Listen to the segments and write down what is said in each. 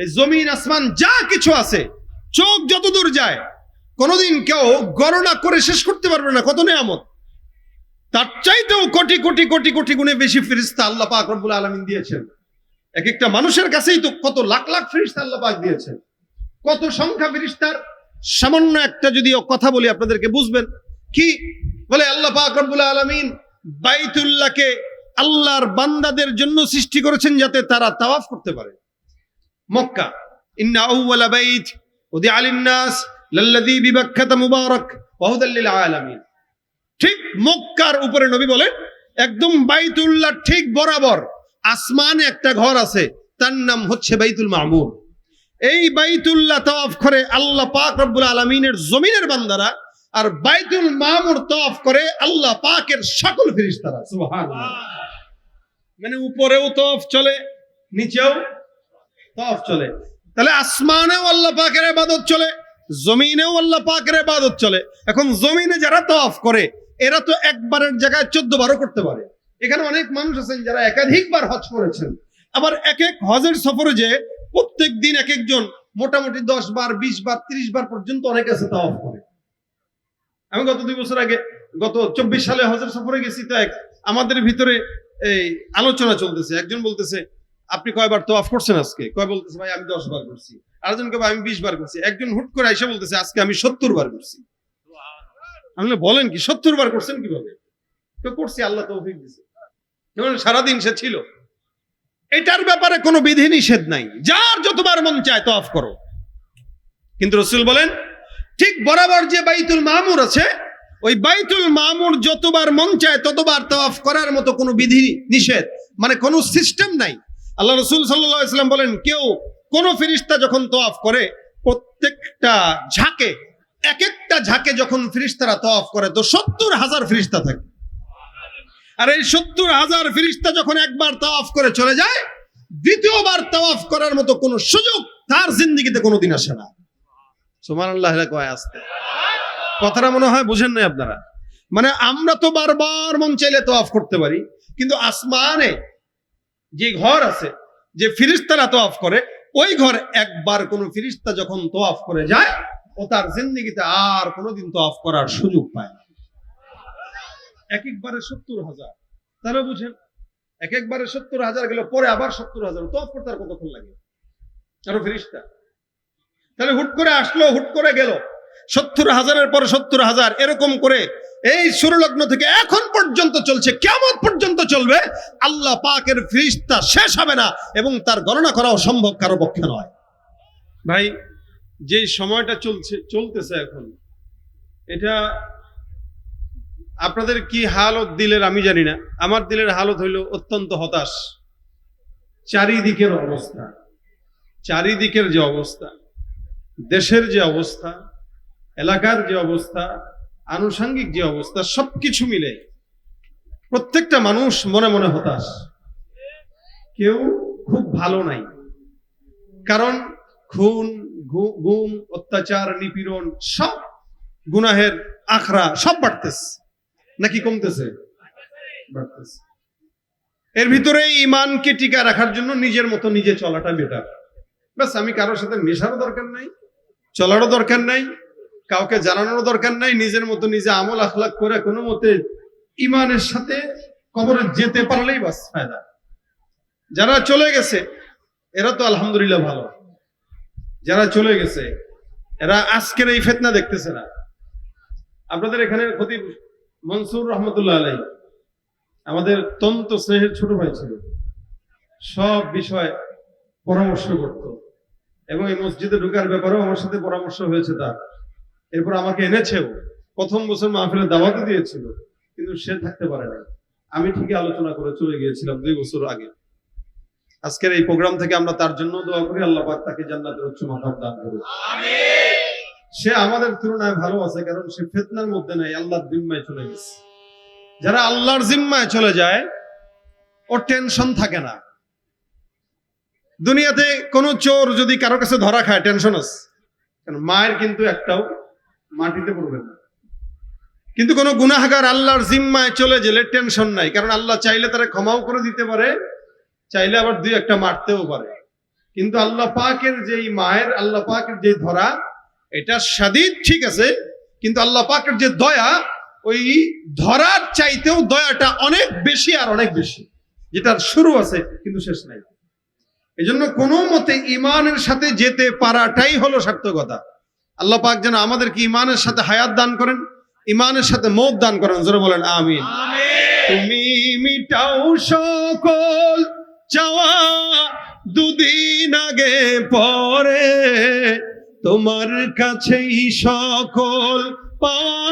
এই জমিন আসমান যা কিছু আছে, চোখ যতদূর যায় কোনোদিন কেউ গণনা করে শেষ করতে পারবে না কত নেয়ামত। তার চাইতেও কোটি কোটি কোটি কোটি গুণে বেশি ফেরেশতা আল্লাহ পাক রব্বুল আলামিন দিয়েছেন। এক একটা মানুষের কাছেই তো কত লাখ লাখ ফেরেশতা আল্লাহ পাক দিয়েছেন। কত সংখ্যা ফেরেশতার, সামান্য একটা যদি কথা বলি আপনাদেরকে বুঝবেন। কি বলে আল্লাহ পাক রব্বুল আলামিন বাইতুল্লাহকে আল্লাহর বান্দাদের জন্য সৃষ্টি করেছেন যাতে তারা তাওয়াফ করতে পারে। মক্কা, ইন্না আউওয়ালা বাইত উদিআ লিন-নাস লাল্লাযী বিবাক্কাতা মুবারাক ওয়া হুদাল লিল আলামিন। ঠিক মক্কার উপরে নবী বলেন একদম বাইতুল্লাহ ঠিক বরাবর আসমানে একটা ঘর আছে, তার নাম হচ্ছে বাইতুল মামুর। এই বাইতুল্লাহ তাওয়াফ করে আল্লাহ পাক রব্বুল আলামিনের জমিনের বান্দারা, আর বাইতুল মামুর তাওয়াফ করে আল্লাহ পাকের সকল ফেরেশতারা। সুবহানাল্লাহ। মানে উপরেও তাওয়াফ চলে, নিচেও তাওয়াফ চলে। তাহলে আসমানেও আল্লাহ পাকের ইবাদত চলে, জমিনেও আল্লাহ পাকের ইবাদত চলে। এখন জমিনে যারা তাওয়াফ করে এরা তো একবারের জায়গায় 14 বারও করতে পারে। এখানে অনেক মানুষ আছেন যারা একাধিকবার হজ করেছেন। আবার এক এক হজের সফরে যে প্রত্যেক দিন এক একজন মোটামুটি 10 বার 20 বার 30 বার পর্যন্ত অনেক আছে তাওয়াফ করে। আমি গত 2 বছর আগে গত 24 সালে হজের সফরে গেছি, তো আমাদের ভিতরে এই আলোচনা চলতেছে। একজন বলতেছে আপনি কয়বার তাওয়াফ করছেন আজকে? কয় বলতেছে ভাই আমি 10 বার করছি। আরেকজন কয় আমি 20 বার করছি। একজন হুট করে আইসা বলতেছে আজকে আমি 70 বার করছি। আমি বলেন কি 70 বার করছেন কিভাবে? তো করছি, আল্লাহ তৌফিক দিয়েছে। সারাদিন সে ছিল। এটার ব্যাপারে কোনো বিধি নিষেধ নাই, যার যতবার মন চায় তাওয়াফ করো। কিন্তু রাসূল বলেন ঠিক বরাবর যে বাইতুল মামুর আছে, ওই বাইতুল মামুর যতবার মন চায় ততবার তাওয়াফ করার মতো কোনো বিধি নিষেধ মানে কোনো সিস্টেম নাই। আল্লাহ রাসূল সাল্লাল্লাহু আলাইহি ওয়াসাল্লাম বলেন কেউ কোন ফেরেশতা যখন তাওয়াফ করে প্রত্যেকটা ঝাঁকে, এক একটা ঝাঁকে যখন ফেরেশতারা তাওয়াফ করে তো 70,000 ফেরেশতা থাকে। আর এই 70,000 ফেরেশতা যখন একবার তাওয়াফ করে চলে যায়, দ্বিতীয়বার তাওয়াফ করার মতো কোনো সুযোগ তার জিন্দেগিতে কোনোদিন আসে না। সুবহানাল্লাহ। কয় আসতে কথাটা মনে হয় বুঝেন নাই আপনারা। মানে আমরা তো বারবার মন চাইলে তাওয়াফ করতে পারি, কিন্তু আসমানে যে ঘর আছে, যে ফেরেশতারা তাওয়াফ করে, ওই ঘর একবার কোন ফেরেশতা যখন তাওয়াফ করে যায় ও তার জিন্দেগিতে আর কোনোদিন তাওয়াফ করার সুযোগ পায় না। এক একবারে 70,000, তাহলে বুঝেন এক একবারে 70,000 গেল, পরে আবার 70,000 তাওয়াফ করতে আর কতক্ষণ লাগে? আরো ফেরেশতা। তাহলে হুট করে আসলো, হুট করে গেল, 70,000-এর পরে 70,000 এরকম করে এই সূর্যলগ্ন থেকে এখন পর্যন্ত চলছে, কিয়ামত পর্যন্ত চলবে। আল্লাহ পাকের ফেরেশতা শেষ হবে না এবং তার গণনা করাও সম্ভব কারো পক্ষে নয়। ভাই যে সময়টা চলতেছে এখন, এটা আপনাদের কি হালত দিলের আমি জানি না, আমার দিলের হালত হইল অত্যন্ত হতাশ। চারিদিকের অবস্থা, চারিদিকের যে অবস্থা, দেশের যে অবস্থা, এলাকার যে অবস্থা, আনুষঙ্গিক যে অবস্থা, সবকিছু মিলে প্রত্যেকটা মানুষ মনে মনে হতাশ। কেউ খুব ভালো নাই, কারণ খুন, গুম, অত্যাচার, নিপীড়ন, সব গুনাহের আখড়া সব বাড়তেছে নাকি কমতেছে? বাড়তেছে। এর ভিতরে ঈমানকে টিকা রাখার জন্য নিজের মতো নিজে চলাটা বেটার। বাস, আমি কারোর সাথে মেশারও দরকার নাই, চলারও দরকার নাই, কাউকে জানানোর দরকার নাই। নিজের মতো নিজে আমল আখলাক করে কোনো মতে ঈমানের সাথে কবরে যেতে পারলেই বাস ফায়দা। যারা চলে গেছে এরা তো আলহামদুলিল্লাহ ভালো, যারা চলে গেছে এরা আজকের এই ফিতনা দেখতেছে না। আপনাদের এখানে খতিব মনসুর রহমতুল্লাহ আলাইহি আমাদের তন্ত স্নেহের ছোট ভাই ছিল, সব বিষয় পরামর্শ করত এবং এই মসজিদে ঢোকার ব্যাপারেও আমার সাথে পরামর্শ হয়েছে তার। এরপর আমাকে এনেছেও, প্রথম বছর মাহফিলে দাওয়াতও দিয়েছিল, কিন্তু সে থাকতে পারে না। আমি ঠিকই আলোচনা করে চলে গিয়েছিলাম 2 বছর আগে। আজকের এই প্রোগ্রাম থেকে আমরা তার জন্য দোয়া করি, আল্লাহ পাক তাকে জান্নাতের উচ্চ মাকাম দান করুন। আমিন। সে আমাদের তুলনায় ভালো আছে, কারণ সে ফিতনার মধ্যে নাই, আল্লাহর জিম্মায় চলে গেছে। যারা আল্লাহর জিম্মায় চলে যায় ওর টেনশন থাকে না। দুনিয়াতে কোন চোর যদি কারো কাছে ধরা খায় টেনশন আছে, কারণ মায়ের কিন্তু একটাও মাটিতে পড়বে না। কিন্তু কোন গুনাহগার আল্লাহর জিম্মায় চলে গেলে টেনশন নাই, কারণ আল্লাহ চাইলে তারা ক্ষমাও করে দিতে পারে, চাইলে আবার 2-1টা মারতেও পারে। কিন্তু আল্লাহ পাকের যেই মায়ের, আল্লাহ পাকের যে ধরা, এটা শাদীদ ঠিক আছে, কিন্তু আল্লাহ পাকের যে দয়া, ওই ধরার চাইতেও দয়াটা অনেক বেশি আর অনেক বেশি, যেটার শুরু আছে কিন্তু শেষ নাই। এজন্য কোনো মতে ইমানের সাথে যেতে পারাটাই হলো সার্থকতা। আল্লাহ পাক যেন আমাদেরকে ইমানের সাথে হায়াত দান করেন, ইমানের সাথে মওত দান করেন। জোরে বলেন আমিন। তুমি মিটাও সকল চাওয়া দুদিন আগে পরে, তোমার কাছেই সকল পাওয়া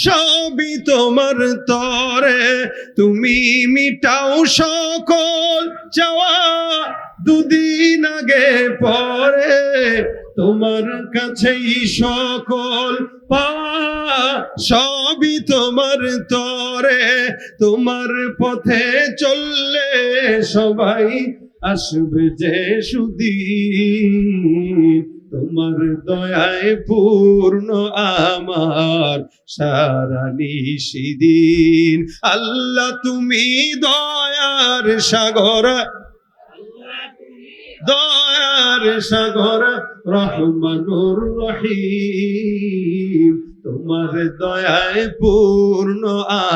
সবই তোমার তরে। তুমি মিটাও সকল চাওয়া দুদিন আগে পরে, তোমার কাছেই সকল পাওয়া সবই তোমার তরে। তোমার পথে চললে সবাই আসবে যে সুদিন, তোমার দয়ায় পূর্ণ আমার সারা নিশিদিন। আল্লাহ তুমি দয়ার সাগর, দয়ার সাগর রহমানুর রহিম। তোমার দয়ায় পূর্ণ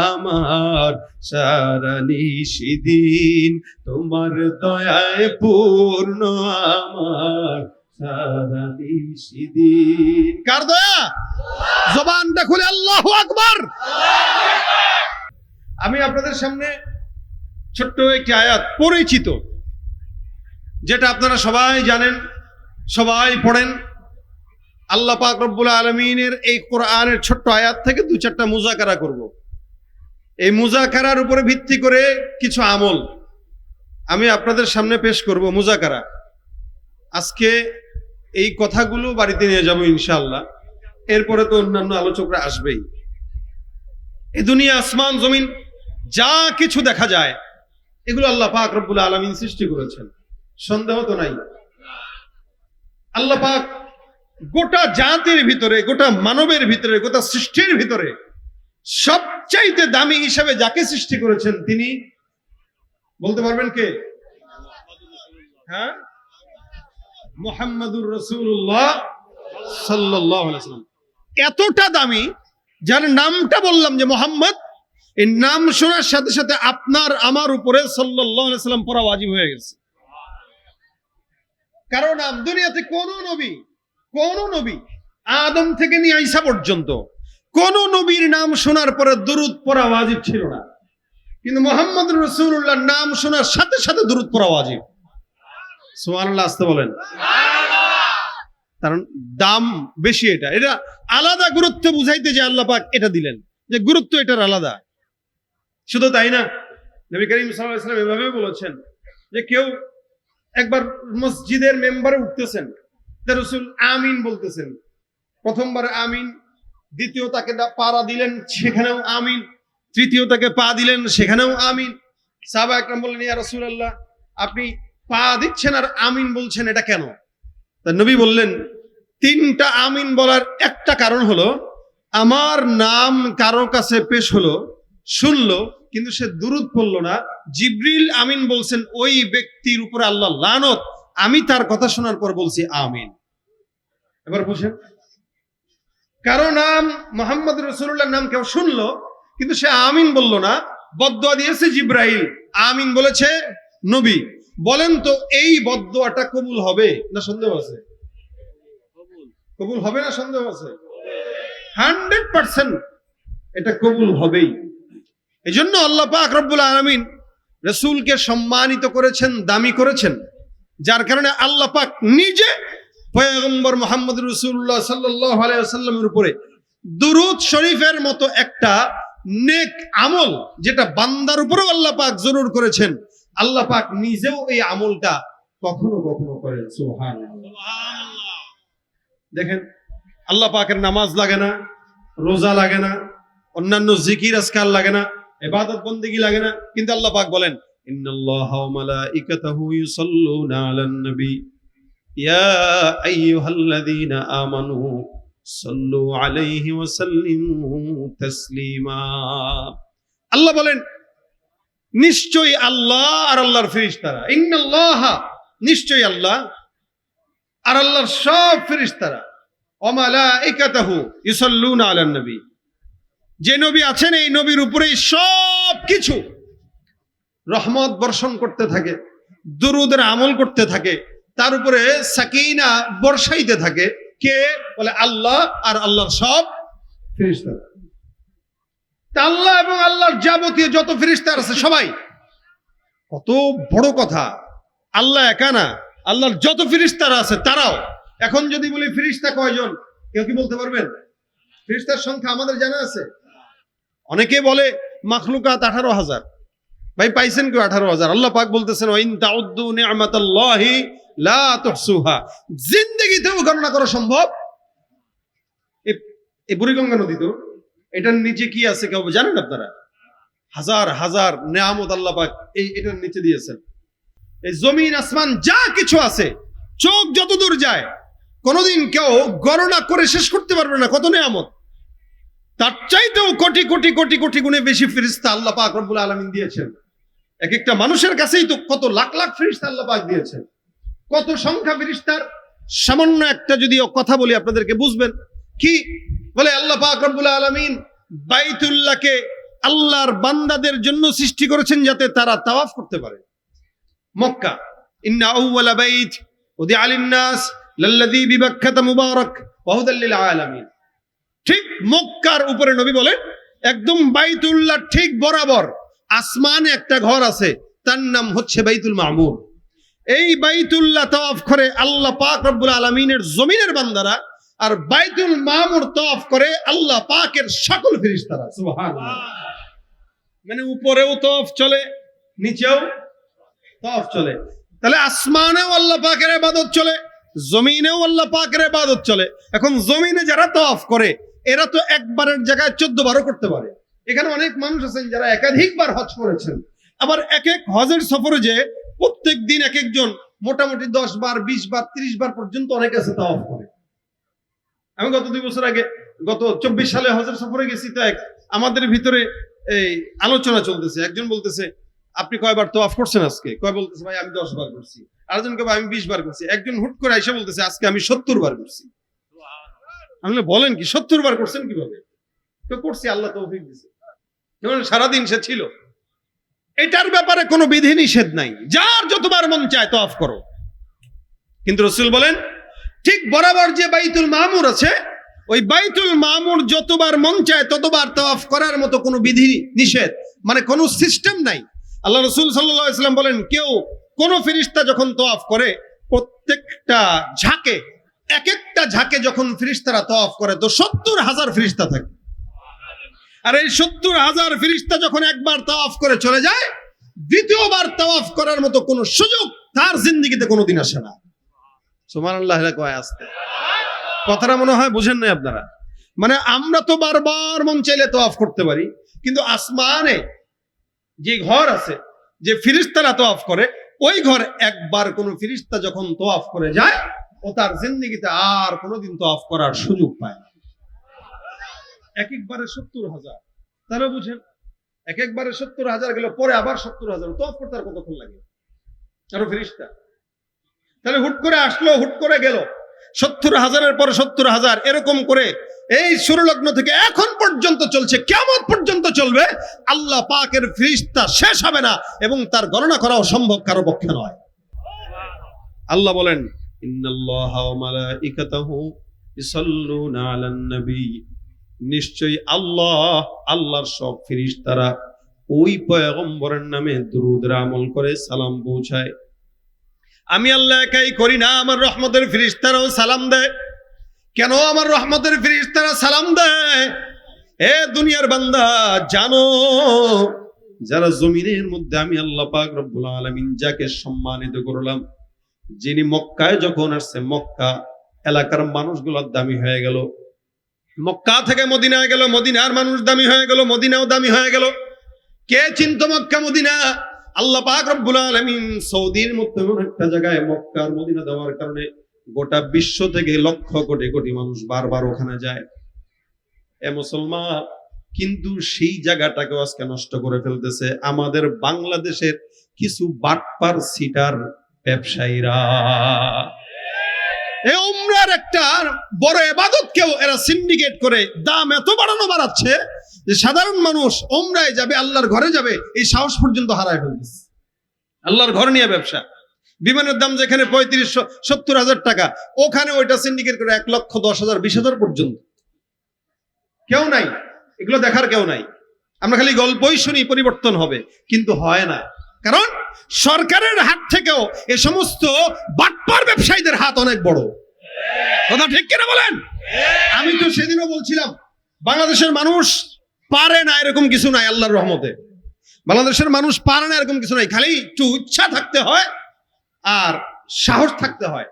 আমার সারা নিশিদিন, তোমার দয়ায় পূর্ণ আমার সারা নিশিদিন। কার দয়া? জবানটা খুলে আল্লাহু আকবার। আমি আপনাদের সামনে ছোট্ট একটি আয়াত, পরিচিত, যেটা আপনারা সবাই জানেন, সবাই পড়েন। আল্লাহ পাক রব্বুল আলামিনের এই কোরআনের ছোট্ট আয়াত থেকে দু চারটা মুজাকারা করব। এই মুজাকারার উপরে ভিত্তি করে কিছু আমল আমি আপনাদের সামনে পেশ করব। মুজাকারা, আজকে এই কথাগুলো বাড়িতে নিয়ে যাব ইনশাআল্লাহ। এরপরে তো অন্যান্য আলোচকরা আসবেই। এই দুনিয়া, আসমান জমিন যা কিছু দেখা যায়, এগুলো আল্লাহ পাক রব্বুল আলামিন সৃষ্টি করেছেন, সন্দেহ তো নাই। আল্লাহ পাক গোটা জাতির ভিতরে, গোটা মানবের ভিতরে, গোটা সৃষ্টির ভিতরে সবচাইতে দামি হিসাবে যাকে সৃষ্টি করেছেন, তিনি বলতে পারবেন কে? হ্যাঁ, মুহাম্মাদুর রাসূলুল্লাহ সাল্লাল্লাহু আলাইহি ওয়াসাল্লাম। এতটা দামি, যার নামটা বললাম যে মুহাম্মদ, এই নাম শোনার সাথে সাথে আপনার আমার উপরে সাল্লাল্লাহু আলাইহি ওয়াসাল্লাম পড়া ওয়াজিব হয়ে গেছে। কারণ দুনিয়াতে কোন নবী আদম থেকে নিয়ে ঈসা পর্যন্ত কোন নবীর নাম শোনার পরে দুরূদ পড়া ওয়াজিব ছিল না, কিন্তু মুহাম্মদুর রাসূলুল্লাহর নাম শোনার সাথে সাথে দুরূদ পড়া ওয়াজিব। সুবহানাল্লাহ, আসতে বলেন। কারণ দাম বেশি, এটা আলাদা গুরুত্ব বুঝাইতে যে আল্লাহ পাক এটা দিলেন, যে গুরুত্ব এটার আলাদা। শুধু তাই না, নবী করিম সাল্লাল্লাহু আলাইহি ওয়াসাল্লাম এভাবে বলেছেন যে কেউ একবার মসজিদের মেম্বারে উঠতেছেন, রাসূল আমিন বলতেছেন, প্রথমবার আমিন, দ্বিতীয় তাকে পাড়া দিলেন, সেখানেও আমিন, তৃতীয় তাকে পা দিলেন, সেখানেও আমিন। সাহাবা একরাম বললেন, ইয়া রাসূলুল্লাহ, আপনি পা দিচ্ছেন আর আমিন বলছেন, এটা কেন? তা নবী বললেন, তিনটা আমিন বলার একটা কারণ হলো, আমার নাম কারো কাছে পেশ হলো, শুনলো, কিন্তু সে দুরূদ পড়লো না, জিবরিল আমিন বলছেন, ওই ব্যক্তির উপরে আল্লাহ লানত। আমি তার কথা শোনার পর বলছি আমিন। এবার বুঝেন, কারো নাম মুহাম্মদ রাসূলুল্লাহর নাম কেউ শুনলো, কিন্তু সে আমিন বললো না, বদদুয়া দিয়েছে জিবরাইল, আমিন বলেছে নবী। বলেন তো এই বদদুয়াটা কবুল হবে না সন্দেহ আছে? কবুল হবে না সন্দেহ আছে? 100% এটা কবুল হবেই। এই জন্য আল্লাহ পাক রব্বুল আলামিন রাসূলকে সম্মানিত করেছেন, দামি করেছেন, যার কারণে আল্লাহ পাক নিজে পয়গম্বর মুহাম্মদ রাসূলুল্লাহ সাল্লাল্লাহু আলাইহি ওয়াসাল্লামের উপরে দুরূদ শরীফের মতো একটা নেক আমল, যেটা বান্দার উপরেও আল্লাহ পাক জরুর করেছেন, আল্লাহ পাক নিজেও এই আমলটা কখনো কখনো করেন। সুবহানাল্লাহ। দেখেন, আল্লাহ পাকের নামাজ লাগে না, রোজা লাগে না, অন্যান্য জিকির আজকার লাগে না, ইবাদত বন্দেগী লাগে না, কিন্তু আল্লাহ পাক বলেন, ইন্নাল্লাহা ওয়া মালাইকাতাহু ইউসাল্লুনা আলান নবী ইয়া আইয়ুহাল্লাযীনা আমানু সাল্লু আলাইহি ওয়া সাল্লিমু তাসলিমা। আল্লাহ বলেন, নিশ্চয়ই আল্লাহ আর আল্লাহর ফেরেশতারা, ইন্নাল্লাহা, নিশ্চয়ই আল্লাহ আর আল্লাহর সব ফেরেশতারা ওয়া মালাইকাতুহু ইউসাল্লুনা আলান নবী, যে নবী আছেন এই নবীর উপরেই সব কিছু রহমত বর্ষণ করতে থাকে, দুরুদের আমল করতে থাকে, তার উপরে সাকিনা বর্ষাইতে থাকে। কে বলে? আল্লাহ আর আল্লাহর সব ফেরেশতারা। আল্লাহ এবং আল্লাহর যাবতীয় যত ফেরেশতা আছে সবাই। কত বড় কথা! আল্লাহ একা না, আল্লাহর যত ফেরেশতারা আছে তারাও। এখন যদি বলি ফেরেশতা কয়জন, কেউ কি বলতে পারবেন? ফেরেশতার সংখ্যা আমাদের জানা আছে? অনেকে বলে মাখলুকাত 18,000। ভাই পাইছেন কেউ 18,000? আল্লাহ পাক বলতেছেন ওয়া ইন তাউদ্দু নি'মাতাল্লাহি লা তুহসুহা। জিন্দেগিতেও গণনা করা সম্ভব। এই বুড়িগঙ্গা নদী তো, এটার নিচে কি আছে কেউ জানেন আপনারা? হাজার হাজার নেয়ামত আল্লাহ পাক এটার নিচে দিয়েছেন। এই জমিন আসমান যা কিছু আছে, চোখ যত দূর যায় কোনোদিন কেউ গণনা করে শেষ করতে পারবে না কত নেয়ামত। তার চাইতেও কোটি কোটি কোটি কোটি গুণে বেশি ফেরেশতা আল্লাহ পাক রব্বুল আলামিন দিয়েছেন। এক একটা মানুষের কাছেই তো কত লাখ লাখ ফেরেশতা আল্লাহ পাক দিয়েছেন। কত সংখ্যা ফেরেশতার, সামান্য একটা যদি কথা বলি আপনাদেরকে বুঝবেন। কি বলে? আল্লাহ পাক রব্বুল আলামিন বাইতুল্লাহকে আল্লাহর বান্দাদের জন্য সৃষ্টি করেছেন যাতে তারা তাওয়াফ করতে পারে। মক্কা, ইন্না আউওয়ালা বাইত উদিআ লিন-নাস লাল্লাযী বিবাক্কাতা মুবারাক ওয়া হুদাল লিল আলামিন। ঠিক মক্কার উপরে নবী বলেন একদম বাইতুল্লাহ ঠিক বরাবর আসমানে একটা ঘর আছে, তার নাম হচ্ছে বাইতুল মামুর। এই বাইতুল্লাহ তাওয়াফ করে আল্লাহ পাক রব্বুল আলামিনের জমিনের বান্দারা, আর বাইতুল মামুর তাওয়াফ করে আল্লাহ পাকের সকল ফেরেশতারা। সুবহানাল্লাহ। মানে উপরেও তাওয়াফ চলে, নিচেও তাওয়াফ চলে। তাহলে আসমানেও আল্লাহ পাকের ইবাদত চলে, জমিনেও আল্লাহ পাকের ইবাদত চলে। এখন জমিনে যারা তাওয়াফ করে এরা তো একবারের জায়গায় 14 বারও করতে পারে। এখানে অনেক মানুষ আছেন যারা একাধিকবার হজ করেছেন। আবার এক এক হজের সফরে যে প্রত্যেক দিন এক একজন মোটামুটি 10 বার 20 বার 30 বার পর্যন্ত অনেক আছে তাওয়াফ করে। আমি গত 2 বছর আগে গত 24 সালে হজের সফরে গেছি, তো আমাদের ভিতরে এই আলোচনা চলতেছে। একজন বলতেছে আপনি কয়বার তাওয়াফ করছেন আজকে? কয় বলতেছে ভাই আমি 10 বার করছি। আরেকজন কয় আমি 20 বার করছি। একজন হুট করে এসে বলতেছে আজকে আমি 70 বার করছি। আমি বলেন কি 70 বার করছেন কিভাবে? তো করছি, আল্লাহ তৌফিক দিয়েছে। যেমন সারাদিন সে ছিল। এটার ব্যাপারে কোনো বিধি নিষেধ নাই, যার যতবার মন চায় তাওয়াফ করো। কিন্তু রাসূল বলেন ঠিক বরাবর যে বাইতুল মামুর আছে, ওই বাইতুল মামুর যতবার মন চায় ততবার তাওয়াফ করার মতো কোনো বিধি নিষেধ মানে কোনো সিস্টেম নাই। আল্লাহ রাসূল সাল্লাল্লাহু আলাইহি ওয়াসাল্লাম বলেন কেউ কোন ফেরেশতা যখন তাওয়াফ করে প্রত্যেকটা ঝাঁকে এক একটা ঝাঁকে যখন ফেরেশতারা তাওয়াফ করে তো 70,000 ফেরেশতা থাকে। আর এই 70,000 ফেরেশতা যখন একবার তাওয়াফ করে চলে যায়, দ্বিতীয়বার তাওয়াফ করার মতো কোনো সুযোগ তার জিন্দেগিতে কোনোদিন আসে না। সুবহানাল্লাহ। কয় আসতে কথাটা মনে হয় বুঝেন নাই আপনারা। মানে আমরা তো বারবার মন চাইলে তাওয়াফ করতে পারি, কিন্তু আসমানে যে ঘর আছে যে ফেরেশতারা তাওয়াফ করে, ওই ঘর একবার কোন ফেরেশতা যখন তাওয়াফ করে যায় ও তার জিন্দেগিতে আর কোনোদিন তাওয়াফ করার সুযোগ পায় না। এক একবারে 70,000। তাহলে বুঝেন এক একবারে 70,000 গেল, পরে আবার 70,000 তাওয়াফ করতে আর কতক্ষণ লাগে? আরো ফেরেশতা। তাহলে হুট করে আসলো, হুট করে গেল। 70,000-এর পরে 70,000 এরকম করে এই সূর্যলগ্ন থেকে এখন পর্যন্ত চলছে, কিয়ামত পর্যন্ত চলবে। আল্লাহ পাকের ফেরেশতা শেষ হবে না এবং তার গণনা করাও সম্ভব কারো পক্ষে নয়। আল্লাহ বলেন ইন্নাল্লাহা ওয়া মালাইকাতাহু ইউসাল্লুনা আলান নবী। নিশ্চয়ই আল্লাহ, আল্লাহর সব ফেরেশতারা ওই পয়গম্বরের নামে দুরূদ আমল করে সালাম পৌঁছায়। আমি আল্লাহ একাই করি না, আমার রহমতের ফেরেশতারাও সালাম দেয়। কেন আমার রহমতের ফেরেশতারা সালাম দেয়? এ দুনিয়ার বান্দা জানো, যারা জমিনের মধ্যে আমি আল্লাহ পাক রব্বুল আলামিন যাকে সম্মানিত করলাম, যিনি মক্কায় যখন আসছে মক্কা এলাকার মানুষগুলো দামি হয়ে গেল। মক্কা থেকে মদিনায় গেল, মদিনার মানুষ দামি হয়ে গেল, মদিনাও দামি হয়ে গেল। কে চিনত মক্কা মদিনা? আল্লাহ পাক রব্বুল আলামিন সৌদির মধ্যে এমন একটা জায়গায় মক্কা আর মদিনা দেওয়ার কারণে গোটা বিশ্ব থেকে লক্ষ কোটি কোটি মানুষ বারবার ওখানে যায়। এ মুসলমান, কিন্তু সেই জায়গাটাকে আজকে নষ্ট করে ফেলতেছে আমাদের বাংলাদেশের কিছু বাটপার সিটার ব্যবসায়ীরা। এই উমরার একটা বড় ইবাদতকেও এরা সিন্ডিকেট করে দাম এত বাড়াচ্ছে যে সাধারণ মানুষ উমরায় যাবে, আল্লাহর ঘরে যাবে, এই সাহস পর্যন্ত হারায় ফেলতেছে। আল্লাহর ঘর নিয়ে ব্যবসা, বিমানের দাম যেখানে 35-70 হাজার টাকা, ওখানে ওইটা সিন্ডিকেট করে 1,10,000 20,000 পর্যন্ত। কেউ নাই, এগুলো দেখার কেউ নাই। আমরা খালি গল্পই শুনি পরিবর্তন হবে, কিন্তু হয় না। কারণ সরকারের হাত থেকেও এ সমস্ত বাটপার ব্যবসায়ীদের হাত অনেক বড়। কথা ঠিক কিনা বলেন? আমি তো সেদিনও বলছিলাম, বাংলাদেশের মানুষ পারে না এরকম কিছু নাই। আল্লাহর রহমতে বাংলাদেশের মানুষ পারে না এরকম কিছু নাই, খালি একটু ইচ্ছা থাকতে হয় আর সাহস থাকতে হয়।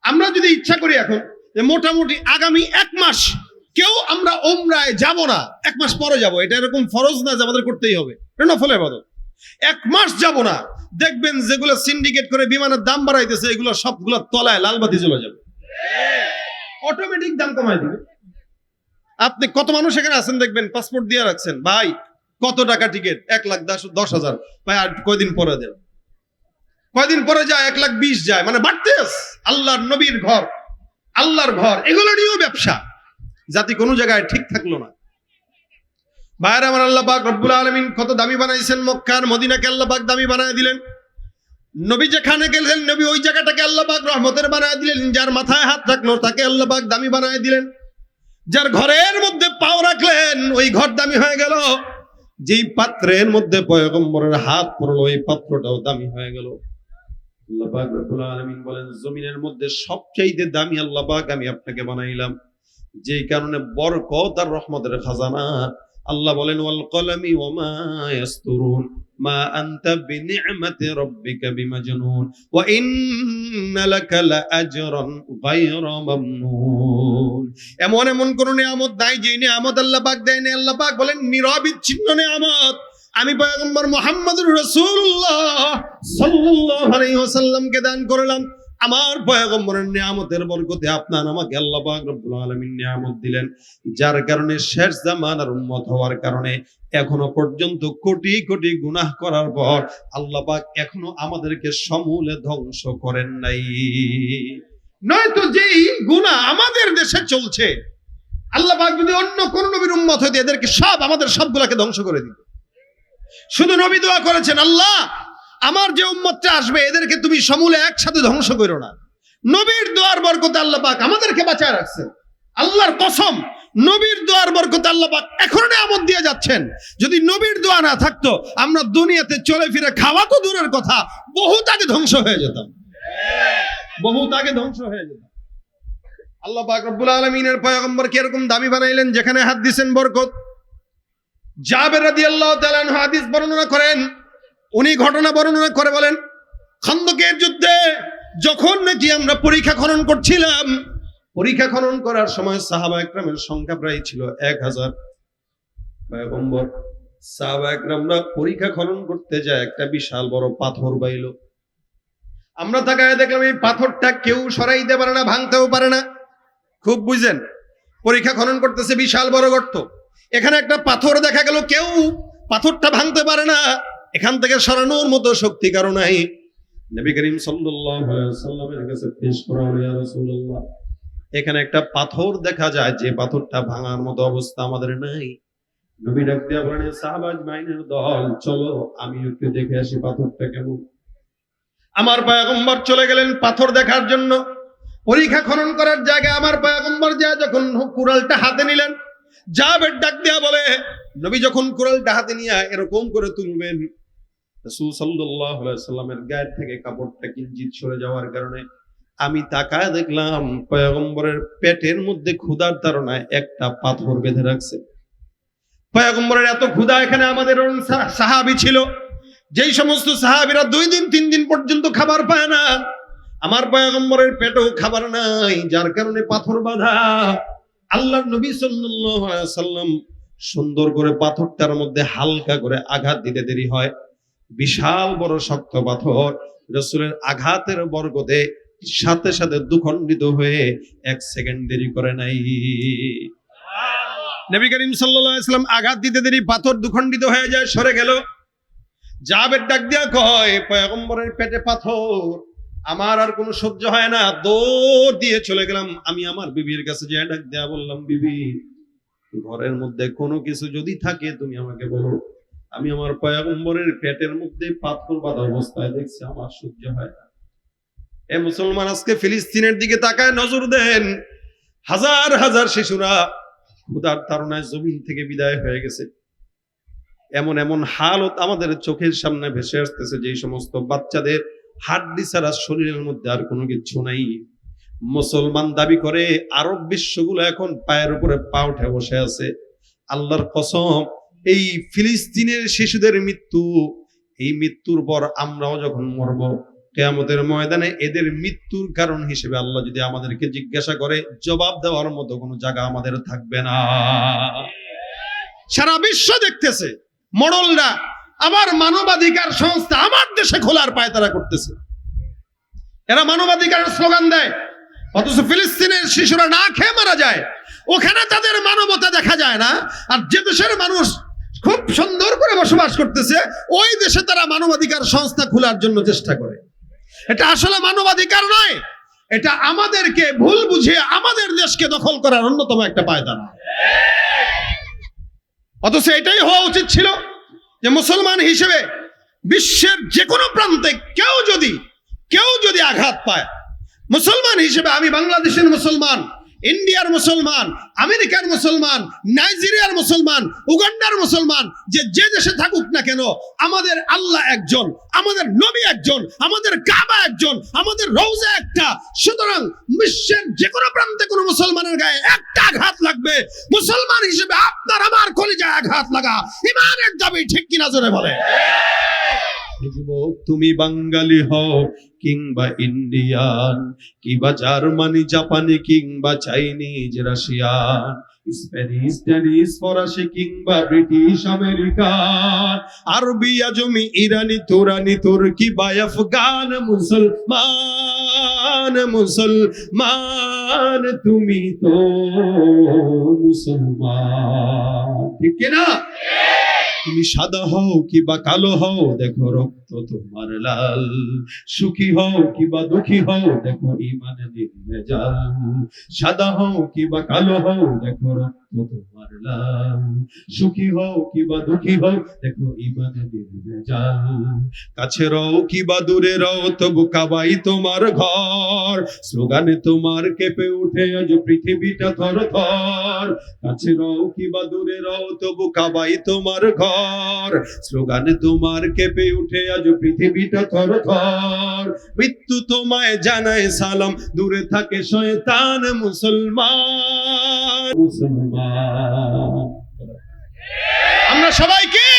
আমরা যদি ইচ্ছা করি এখন যে মোটামুটি আগামী 1 মাস কেউ আমরা উমরায় যাব না, 1 মাস পরে যাব, এটা এরকম ফরজ না যে আমাদের করতেই হবে, নফল ইবাদত। 1 মাস যাব না, দেখবেন যেগুলো সিন্ডিকেট করে বিমানের দাম বাড়াইতেছে এগুলো সবগুলো তলায় লালবাতি জ্বলে যাবে, অটোমেটিক দাম কমাই দিবে। আপনি কত মানুষ এখানে আছেন দেখবেন পাসপোর্ট দিয়ে রাখছেন, ভাই কত টাকা টিকিট? 1,10,000। ভাই আর কয়দিন পরে দেন, কয়দিন পরে যায় 1,20,000 যায়, মানে বাড়তে আছে। আল্লাহর নবীর ঘর, আল্লাহর ঘর, এগুলো নিয়েও ব্যবসা। জাতি কোনো জায়গায় ঠিক থাকলো না। ভাইরা আমার, আল্লাহ পাক রব্বুল আলামিন কত দামি বানাইছেন। মক্কার মদিনাকে আল্লাহ পাক দামি বানায় দিলেন। নবী যেখানে গেলেন, নবী ওই জায়গাটাকে আল্লাহ পাক রহমতের বানায় দিলেন। যার মাথায় হাত রাখলো তাকে আল্লাহ পাক দামি বানায় দিলেন। যার ঘরের মধ্যে পাও রাখলেন ওই ঘর দামি হয়ে গেল। যেই পাত্রের মধ্যে পয়গম্বরের হাত পড়লো ওই পাত্রটাও দামি হয়ে গেল। আল্লাহ পাক রব্বুল আলামিন বলেন, জমিনের মধ্যে সবচাইতে দামি আল্লাহ পাক আমি আপনাকে বানাইলাম, যেই কারণে বরকত আর রহমতের খাজানা। আল্লাহ বলেন, ওয়াল কলামি ওয়া মা ইয়াসতুরুন মা আনতা বিনি'মাতি রাব্বিকা বিমাজনুন ওয়া ইন্না লাকা লাআজরান গায়রা মামনুন। এমন এমন কোন নিয়ামত নাই যে নিয়ামত আল্লাহ পাক দেয়নি। আল্লাহ পাক বলেন, নিরবিচ্ছিন্ন নিয়ামত আমি পয়গম্বর মুহাম্মদুর রাসূলুল্লাহ সাল্লাল্লাহু আলাইহি ওয়াসাল্লামকে দান করলাম। আমার পয়গম্বরের নিয়ামতের বরকতে আপনার আমাকে আল্লাহ পাক রব্বুল আলামিন নিয়ামত দিলেন, যার কারণে শেষ জামানার উম্মত হওয়ার কারণে এখনো পর্যন্ত কোটি কোটি গুনাহ করার পর আল্লাহ পাক এখনো আমাদেরকে সমূলে ধ্বংস করেন নাই। নয়তো যেই গুনাহ আমাদের দেশে চলছে, আল্লাহ পাক যদি অন্য কোন নবীর উম্মত হইতো এদেরকে সব, আমাদের সবগুলাকে ধ্বংস করে দিত। শুধু নবী দোয়া করেছেন, আল্লাহ আমার যে উম্মতটা আসবে এদেরকে তুমি সমূলে একসাথে ধ্বংস করো না। নবীর দোয়ার বরকতে আল্লাহ পাক আমাদেরকে বাঁচায় রাখছেন। আল্লাহর কসম, নবীর দোয়ার বরকতে আল্লাহ পাক এখনো নিয়ামত দিয়ে যাচ্ছেন। যদি নবীর দোয়া না থাকতো আমরা দুনিয়াতে চলে ফিরে খাওয়া তো দূরের কথা, বহুত আগে ধ্বংস হয়ে যেতাম, বহুত আগে ধ্বংস হয়ে যেতাম। আল্লাহ পাক রব্বুল আলামিনের পয়গম্বরকে এরকম দামি বানাইলেন যেখানে হাত দিয়েছেন বরকত। জাবের রাদিয়াল্লাহু তাআলা আনহু হাদিস বর্ণনা করেন, উনি ঘটনা বর্ণনা করে বলেন, খন্দকের যুদ্ধে যখন নাকি আমরা পরীক্ষা খনন করছিলাম, পরীক্ষা খনন করার সময় সাহাবা একরামের সংখ্যা প্রায় ছিল 1000। পয়গম্বর সাহাবা একরামরা পরীক্ষা খনন করতে যায়, একটা বিশাল বড় পাথর বাইল। আমরা তাকায় দেখলাম এই পাথরটা কেউ সরাইতে পারে না, ভাঙতেও পারে না। খুব বুঝেন, পরীক্ষা খনন করতেছে, বিশাল বড় গর্ত, এখানে একটা পাথর দেখা গেল, কেউ পাথরটা ভাঙতে পারে না, এখান থেকে সরানোর মতো শক্তি কারো নাই। নবী করিম সাল্লাল্লাহু আলাইহি ওয়াসাল্লামের কাছে পেশ করা হলো, ইয়া রাসূলুল্লাহ এখানে একটা পাথর দেখা যায় যে পাথরটা ভাঙার মতো অবস্থা আমাদের নাই। নবী ডাক দিয়া বলেন, সাহাবা আজমাইনের দল চলো আমি একটু দেখে আসি পাথরটা কেমন। আমার পয়গম্বর চলে গেলেন পাথর দেখার জন্য। পরীক্ষা খনন করার জায়গায় আমার পয়গম্বর যা যখন কুড়ালটা হাতে নিলেন, জাবের ডাক দিয়া বলে, নবী যখন কুড়ালটা হাতে নিয়ে এরকম করে তুলবেন, রাসূল সাল্লাল্লাহু আলাইহি ওয়াসাল্লামের গায়ের থেকে কাপড়টা কিঞ্চিত সরে যাওয়ার কারণে আমি তাকায় দেখলাম পয়গম্বরের পেটের মধ্যে ক্ষুধার তাড়নায় একটা পাথর বেঁধে রাখছে। পয়গম্বরের এত ক্ষুধা, এখানে আমাদের সাহাবী ছিল, যেই সমস্ত সাহাবীরা 2 দিন 3 দিন পর্যন্ত খাবার পায় না, আমার পয়গম্বরের পেটেও খাবার নাই, যার কারণে পাথর বাঁধা। আল্লাহর নবী সাল্লাল্লাহু আলাইহি ওয়াসাল্লাম সুন্দর করে পাথরটার মধ্যে হালকা করে আঘাত দিতে দেরি হয়। বিশাল বড় শক্ত পাথর, রাসূলের আঘাতের বরকতে সাথে সাথে দুখণ্ডিত হয়ে 1 সেকেন্ড দেরি করে নাই। নবী করিম সাল্লাল্লাহু আলাইহি ওয়াসাল্লাম আঘাত দিতে দেরি, পাথর দুখণ্ডিত হয়ে যায়, সরে গেল। জাবের ডাক দিয়া কয়, পয়গম্বরের পেটে পাথর, আমার আর কোনো সহ্য হয় না, দৌড় দিয়ে চলে গেলাম। আমি আমার বিবির কাছে যে ডাক দেয়া বললাম, বিবি ঘরের মধ্যে কোনো কিছু যদি থাকে তুমি আমাকে বলো। আমি আমার পয়গম্বরের পেটের মধ্যে পাথর বাঁধা অবস্থায় দেখছি, আমার সহ্য হয় না। এ মুসলমান, আজকে ফিলিস্তিনের দিকে তাকায় নজর দেন, হাজার হাজার শিশুরা ক্ষুধার তাড়নায় জমিন থেকে বিদায় হয়ে গেছে। এমন এমন হালত আমাদের চোখের সামনে ভেসে আসতেছে, যে সমস্ত বাচ্চাদের হাড্ডি ছাড়া শরীরের মধ্যে আর কোনো কিছু নাই। মুসলমান দাবি করে আরব বিশ্বগুলো এখন পায়ের উপরে পা উঠে বসে আছে। আল্লাহর কসম, এই ফিলিস্তিনের শিশুদের মৃত্যু, এই মৃত্যুর পর আমরাও যখন মরব, কিয়ামতের ময়দানে এদের মৃত্যুর কারণ হিসেবে আল্লাহ যদি আমাদেরকে জিজ্ঞাসা করে, জবাব দেওয়ার মতো কোনো জায়গা আমাদের থাকবে না। সারা বিশ্ব দেখতেছে, মডলরা আবার মানবাধিকার সংস্থা আমার দেশে খোলার পায়তারা করতেছে। এরা মানবাধিকারের স্লোগান দেয়, অথচ ফিলিস্তিনের শিশুরা না খেয়ে মারা যায়, ওখানে তাদের মানবতা দেখা যায় না। আর যে দেশের মানুষ খুব সুন্দর করে বসবাস করতেছে, ওই দেশে তারা মানবাধিকার সংস্থা খোলার জন্য চেষ্টা করে। এটা আসলে মানবাধিকার নয়, এটা আমাদেরকে ভুল বুঝিয়ে আমাদের দেশকে দখল করার অন্যতম একটা পায়তারা। অথচ এটাই হওয়া উচিত ছিল যে মুসলমান হিসেবে বিশ্বের যে কোনো প্রান্তে কেউ যদি আঘাত পায়, মুসলমান হিসেবে আমি বাংলাদেশের মুসলমান, ইন্ডিয়ার মুসলমান, আমেরিকার মুসলমান, নাইজেরিয়ার মুসলমান, উগান্ডার মুসলমান, যে দেশে থাকুক না কেন, আমাদের আল্লাহ একজন, আমাদের নবী একজন, আমাদের কাবা একজন, আমাদের রওজা একটা। সুতরাং বিশ্বের যে কোনো প্রান্তে কোনো মুসলমানের গায়ে একটা আঘাত লাগবে, মুসলমান হিসেবে আপনার আমার কলিজায় আঘাত লাগা ইমানের দাবি, ঠিক কিনা জোরে বলে। যুবক, তুমি বাঙালি হও কিংবা ইন্ডিয়ান, কিংবা জার্মানি, জাপানি, কিংবা চাইনিজ, রাশিয়ান, স্প্যানিশ, ড্যানিশ, ফরাসি, কিংবা ব্রিটিশ, আমেরিকান, আরবি, আজমি, ইরানি, তুরানি, তুর্কি বা আফগান, মুসলমান তুমি তো মুসলমান, ঠিক কিনা? তুমি সাদা হও কিবা কালো হও, দেখো রক্ত তোমার লাল। সুখী হও কিবা দুঃখী হও, দেখো ইমানে নির্ভেজাল। সাদা হও কিবা কালো হও, দেখো রক্ত তোমার লাল। সুখী হও কিবা দুঃখী হও, দেখো ইমানে নির্ভেজাল। কাছে রও কিবা দূরে রও, তবু কাবাই তোমার ঘর। স্লোগানে তোমার কেঁপে উঠে আজ পৃথিবীটা থর থর। কাছে রও কিবা দূরে রও, তবু কাবাই তোমার ঘর। স্লোগানে তোমার কেঁপে উঠে আজ পৃথিবীটা থর থর। মৃত্যু তোমায় জানায় সালাম, দূরে থাকে শয়তান, মুসলমান। আমরা সবাই কি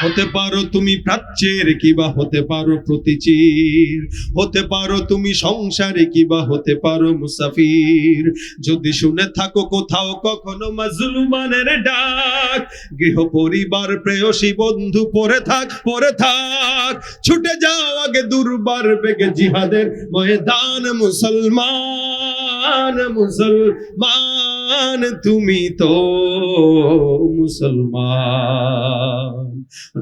হতে পারো? তুমি প্রাচ্যের কিবা হতে পারো প্রতিচির, হতে পারো তুমি সংসারে কিবা হতে পারো মুসাফির। যদি শুনে থাকো কোথাও কখনো মাজলুমানের ডাক, গৃহ পরিবার প্রেয়সী বন্ধু পড়ে থাক, ছুটে যাও আগে দুর্বার বেগে জিহাদের ময়দান, মুসলমান তুমি তো মুসলমান।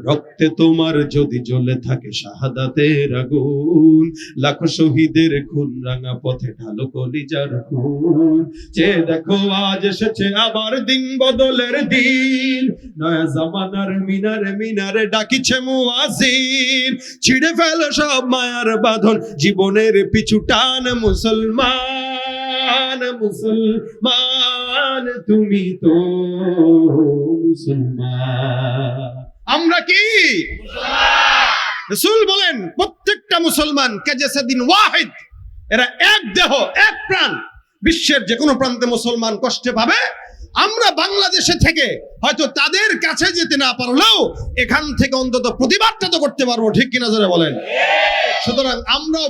রক্তে তোমার যদি জ্বলে থাকে শাহাদাতের আগুন, লাখো শহীদের খুন রাঙা পথে ঢালো কলিজার খুন। চেয়ে দেখো আজ এসেছে আবার দিন বদলের দিন, নয়া জামানার মিনারে ডাকিছে মুয়াজ্জিন। ছিঁড়ে ফেলো সব মায়ার বাঁধন, জীবনের পিছু টান, মুসলমান তুমি তো মুসলমান। আমরা কি রাসূল বলেন, প্রত্যেকটা মুসলমান কে জেসে দিন ওয়াহিদ, এরা এক দেহ এক প্রাণ। বিশ্বের যে কোনো প্রান্তে মুসলমান কষ্টে পাবে। আমরা বাংলাদেশে থেকে হয়তো তাদের কাছে যেতে না পারলেও এখান থেকে অন্তত প্রতিবাদটা তো করতে পারবো, ঠিক কিনা জোরে বলেন। সুতরাং আমরা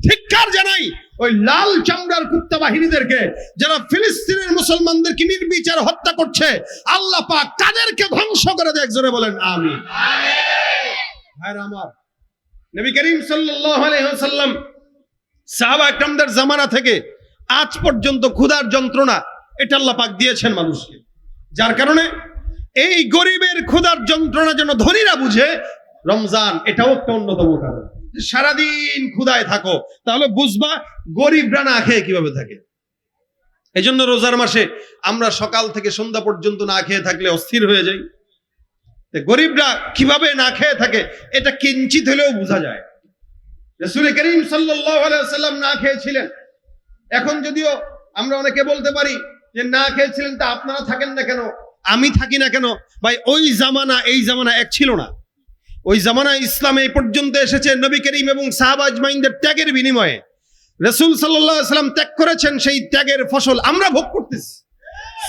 ধিক্কার জানাই ওই লাল চামড়ার কুত্তা বাহিনীদেরকে, যারা ফিলিস্তিনের মুসলমানদেরকে নির্বিচার হত্যা করছে। আল্লাহ পাক তাদেরকে ধ্বংস করে দেয়, জোরে বলেন আমিন। ভাইরা আমার, নবী করিম সাল্লাল্লাহু আলাইহি ওয়াসাল্লাম সাহাবা একরামদের জামানা থেকে আজ পর্যন্ত ক্ষুধার যন্ত্রণা এটা আল্লাহ পাক দিয়েছেন মানুষকে, যার কারণে এই গরিবের ক্ষুধার যন্ত্রণা যেন ধনীরা বুঝে, রমজান এটাও একটা অন্যতম কারণ। সারাদিন ক্ষুধায় থাকো, তাহলে বুঝবা গরিবরা না খেয়ে কিভাবে থাকে। এই জন্য রোজার মাসে আমরা সকাল থেকে সন্ধ্যা পর্যন্ত না খেয়ে থাকলে অস্থির হয়ে যাই। গরিবরা কিভাবে না খেয়ে থাকে এটা কিঞ্চিত হলেও বোঝা যায়। রাসূল করিম সাল্লাল্লাহু আলাইহি ওয়াসাল্লাম না খেয়েছিলেন। এখন যদিও আমরা অনেকে বলতে পারি যে না খেয়েছিলেন, তা আপনারা থাকেন না কেন, আমি থাকি না কেন? ভাই, ওই জামানা এই জামানা এক ছিল না। ওই জামানা ইসলাম এই পর্যন্ত এসেছে নবী করিম এবং সাহাবা আজমাইনদের ত্যাগের বিনিময়ে। রাসূল সাল্লাল্লাহু আলাইহি ওয়াসাল্লাম ত্যাগ করেছেন, সেই ত্যাগের ফসল আমরা ভোগ করতেছি।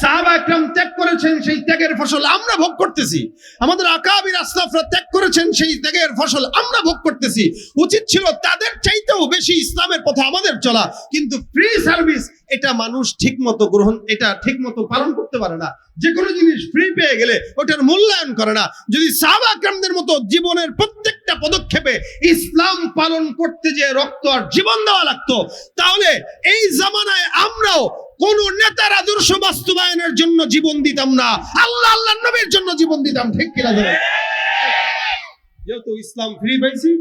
সাহাবা একরাম ত্যাগ করেছেন, সেই ত্যাগের ফসল আমরা ভোগ করতেছি। আমাদের আকাবির আসলাফরা ত্যাগ করেছেন, সেই ত্যাগের ফসল আমরা ভোগ করতেছি। উচিত ছিল তাদের চাইতেও বেশি ইসলামের পথে আমাদের চলা, কিন্তু ফ্রি সার্ভিস এটা মানুষ ঠিকমতো এটা ঠিকমতো পালন করতে পারে না। যে কোনো জিনিস ফ্রি পেয়ে গেলে ওটার মূল্যায়ন করে না। যদি সাহাবা একরামদের মতো জীবনের প্রত্যেকটা পদক্ষেপে ইসলাম পালন করতে যে রক্ত আর জীবন দেওয়া লাগতো, তাহলে এই জামানায় আমরাও কোন নেতার আদর্শ বাস্তবায়নের জন্য জীবন দিতাম না, আল্লাহ নবীর জন্য জীবন দিতাম। ঠিক কিনা? যেহেতু ইসলাম ফ্রি পাইছি,